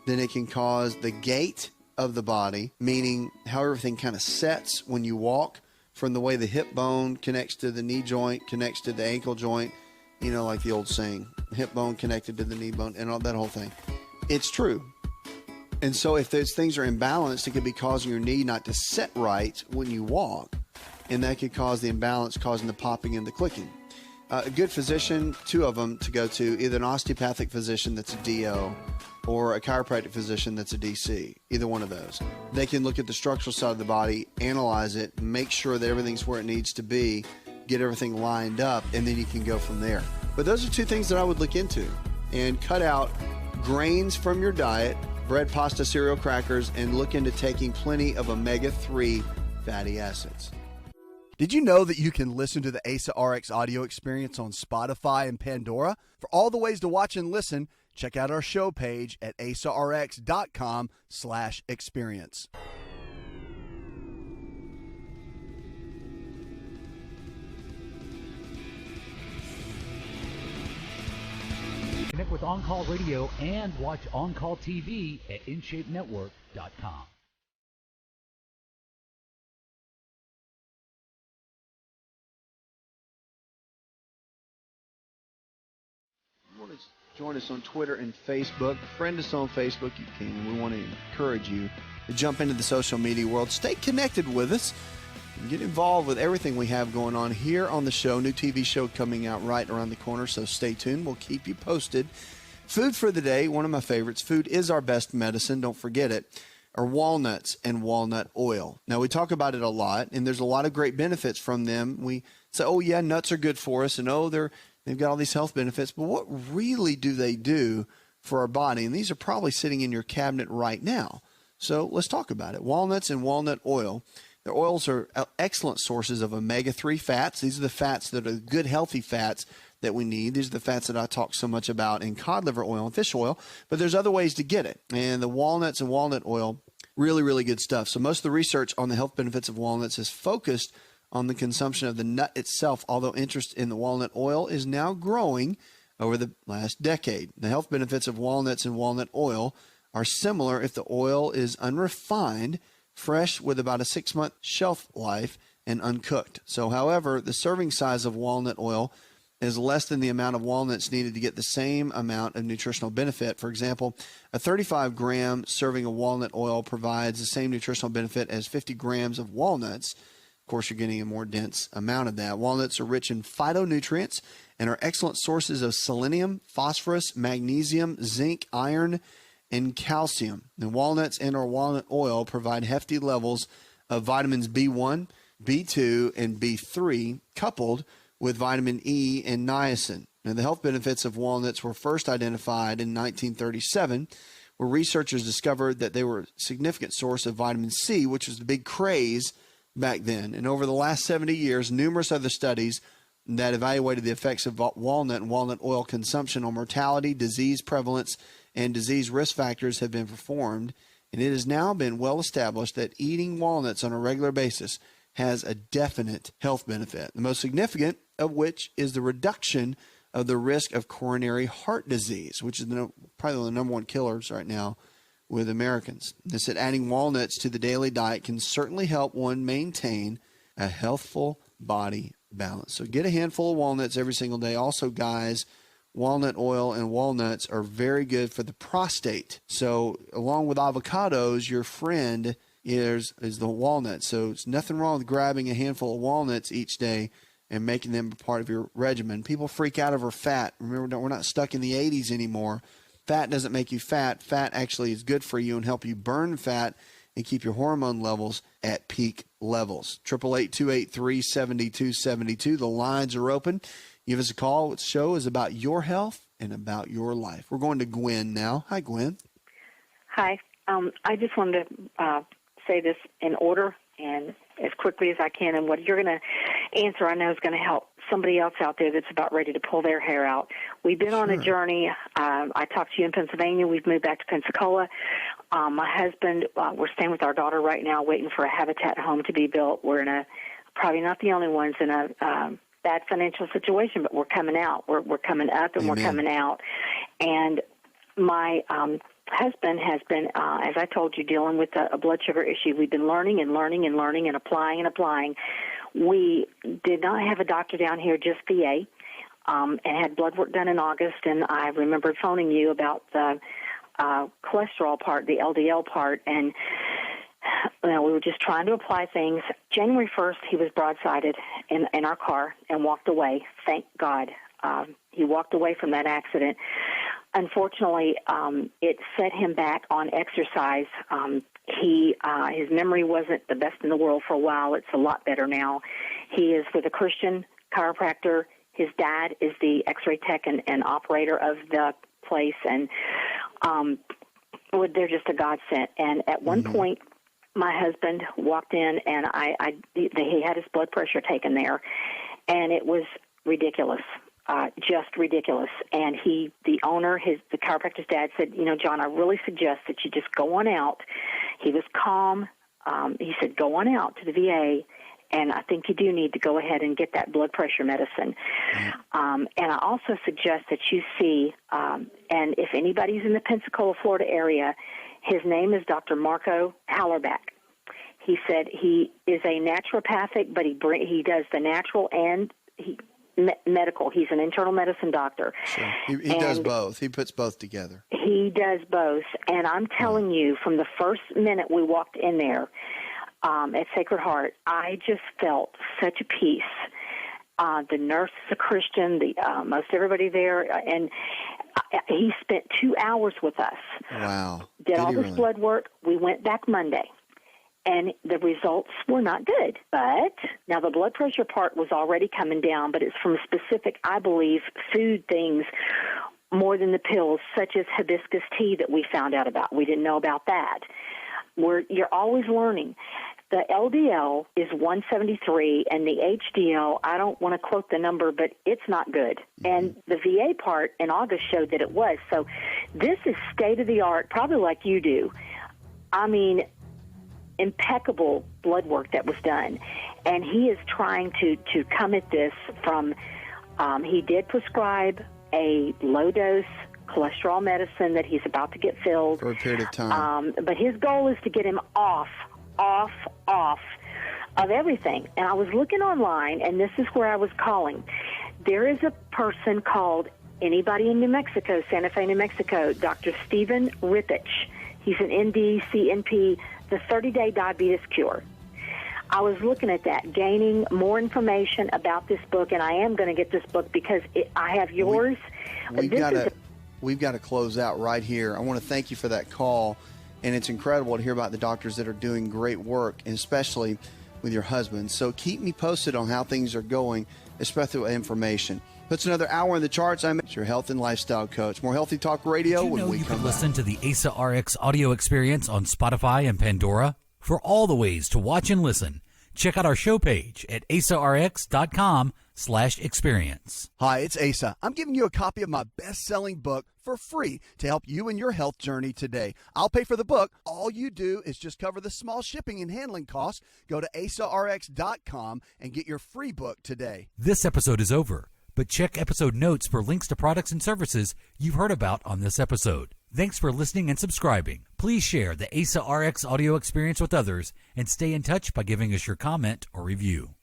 then it can cause the gait of the body, meaning how everything kind of sets when you walk, from the way the hip bone connects to the knee joint, connects to the ankle joint, like the old saying, hip bone connected to the knee bone, and all that whole thing. It's true. And so if those things are imbalanced, it could be causing your knee not to set right when you walk, and that could cause the imbalance, causing the popping and the clicking. A good physician, two of them to go to, either an osteopathic physician that's a DO, or a chiropractic physician that's a DC, either one of those. They can look at the structural side of the body, analyze it, make sure that everything's where it needs to be, get everything lined up, and then you can go from there. But those are two things that I would look into. And cut out grains from your diet, bread, pasta, cereal, crackers, and look into taking plenty of omega-3 fatty acids. Did you know that you can listen to the AsaRx audio experience on Spotify and Pandora? For all the ways to watch and listen, check out our show page at asarx.com/experience. Connect with On Call Radio and watch On Call TV at InShapeNetwork.com. Join us on Twitter and Facebook. Friend us on Facebook. You can. We want to encourage you to jump into the social media world. Stay connected with us and get involved with everything we have going on here on the show. New TV show coming out right around the corner, so stay tuned. We'll keep you posted. Food for the day, one of my favorites. Food is our best medicine. Don't forget it. Are walnuts and walnut oil. Now, we talk about it a lot, and there's a lot of great benefits from them. We say, oh, yeah, nuts are good for us, and they've got all these health benefits, but what really do they do for our body? And these are probably sitting in your cabinet right now. So let's talk about it. Walnuts and walnut oil. Their oils are excellent sources of omega-3 fats. These are the fats that are good, healthy fats that we need. These are the fats that I talk so much about in cod liver oil and fish oil, but there's other ways to get it. And the walnuts and walnut oil, really, really good stuff. So most of the research on the health benefits of walnuts is focused on the consumption of the nut itself, although interest in the walnut oil is now growing over the last decade. The health benefits of walnuts and walnut oil are similar if the oil is unrefined, fresh with about a 6-month shelf life, and uncooked. So, however, the serving size of walnut oil is less than the amount of walnuts needed to get the same amount of nutritional benefit. For example, a 35-gram serving of walnut oil provides the same nutritional benefit as 50 grams of walnuts. Of course, you're getting a more dense amount of that. Walnuts are rich in phytonutrients and are excellent sources of selenium, phosphorus, magnesium, zinc, iron, and calcium. And walnuts and or walnut oil provide hefty levels of vitamins B1, B2, and B3, coupled with vitamin E and niacin. Now, the health benefits of walnuts were first identified in 1937, where researchers discovered that they were a significant source of vitamin C, which was the big craze back then. And over the last 70 years, numerous other studies that evaluated the effects of walnut and walnut oil consumption on mortality, disease prevalence, and disease risk factors have been performed. And it has now been well established that eating walnuts on a regular basis has a definite health benefit, the most significant of which is the reduction of the risk of coronary heart disease, which is probably the number one killers right now with Americans. They said adding walnuts to the daily diet can certainly help one maintain a healthful body balance. So get a handful of walnuts every single day. Also, guys, walnut oil and walnuts are very good for the prostate. So along with avocados, your friend is the walnut. So it's nothing wrong with grabbing a handful of walnuts each day and making them a part of your regimen. People freak out over fat. Remember, we're not stuck in the 80s anymore. Fat doesn't make you fat. Fat actually is good for you and help you burn fat and keep your hormone levels at peak levels. 888-283-7272. The lines are open. Give us a call. The show is about your health and about your life. We're going to Gwen now. Hi, Gwen. Hi. I just wanted to say this in order and as quickly as I can. And what you're going to answer, I know, is going to help somebody else out there that's about ready to pull their hair out. We've been on a journey. I talked to you in Pennsylvania. We've moved back to Pensacola. My husband, we're staying with our daughter right now, waiting for a Habitat home to be built. We're in probably not the only ones in a bad financial situation, but we're coming out. We're coming up and We're coming out. And my husband has been, as I told you, dealing with a blood sugar issue. We've been learning and applying and applying. We did not have a doctor down here, just VA, and had blood work done in August. And I remembered phoning you about the cholesterol part, the LDL part, and we were just trying to apply things. January 1st, he was broadsided in our car and walked away. Thank God. He walked away from that accident. unfortunately, it set him back on exercise. His memory wasn't the best in the world for a while. It's a lot better now. He is with a Christian chiropractor. His dad is the X-ray tech and operator of the place, and they're just a godsend. And at one point, my husband walked in, and he had his blood pressure taken there, and it was ridiculous. Just ridiculous. And the owner, the chiropractor's dad said, John, I really suggest that you just go on out. He was calm. He said, go on out to the VA, and I think you do need to go ahead and get that blood pressure medicine. And I also suggest that you see, and if anybody's in the Pensacola, Florida area, his name is Dr. Marco Hallerback. He said he is a naturopathic, but he does the natural and medical. He's an internal medicine doctor. Sure. He does both. He puts both together. He does both. And I'm telling you, from the first minute we walked in there at Sacred Heart, I just felt such a peace. The nurse is a Christian, most everybody there, and he spent 2 hours with us. Wow. Did all this blood work. We went back Monday. And the results were not good. But now the blood pressure part was already coming down, but it's from specific, I believe, food things more than the pills, such as hibiscus tea that we found out about. We didn't know about that. You're always learning. The LDL is 173, and the HDL, I don't want to quote the number, but it's not good. And the VA part in August showed that it was. So this is state-of-the-art, probably like you do. I mean, impeccable blood work that was done. And he is trying to come at this from, he did prescribe a low-dose cholesterol medicine that he's about to get filled. For a period of time. But his goal is to get him off of everything. And I was looking online, and this is where I was calling. There is a person called, anybody in New Mexico, Santa Fe, New Mexico, Dr. Stephen Rippich. He's an ND, CNP, the 30-day diabetes cure. I was looking at that, gaining more information about this book, and I am going to get this book because I have yours. We've got to close out right here. I want to thank you for that call, and it's incredible to hear about the doctors that are doing great work, and especially with your husband. So keep me posted on how things are going, especially with information. Puts another hour in the charts. I'm your health and lifestyle coach. More Healthy Talk Radio when we come back. You can listen to the AsaRx audio experience on Spotify and Pandora. For all the ways to watch and listen, check out our show page at asarx.com/experience. Hi, it's Asa. I'm giving you a copy of my best-selling book for free to help you in your health journey today. I'll pay for the book. All you do is just cover the small shipping and handling costs. Go to asarx.com and get your free book today. This episode is over, but check episode notes for links to products and services you've heard about on this episode. Thanks for listening and subscribing. Please share the AsaRx audio experience with others and stay in touch by giving us your comment or review.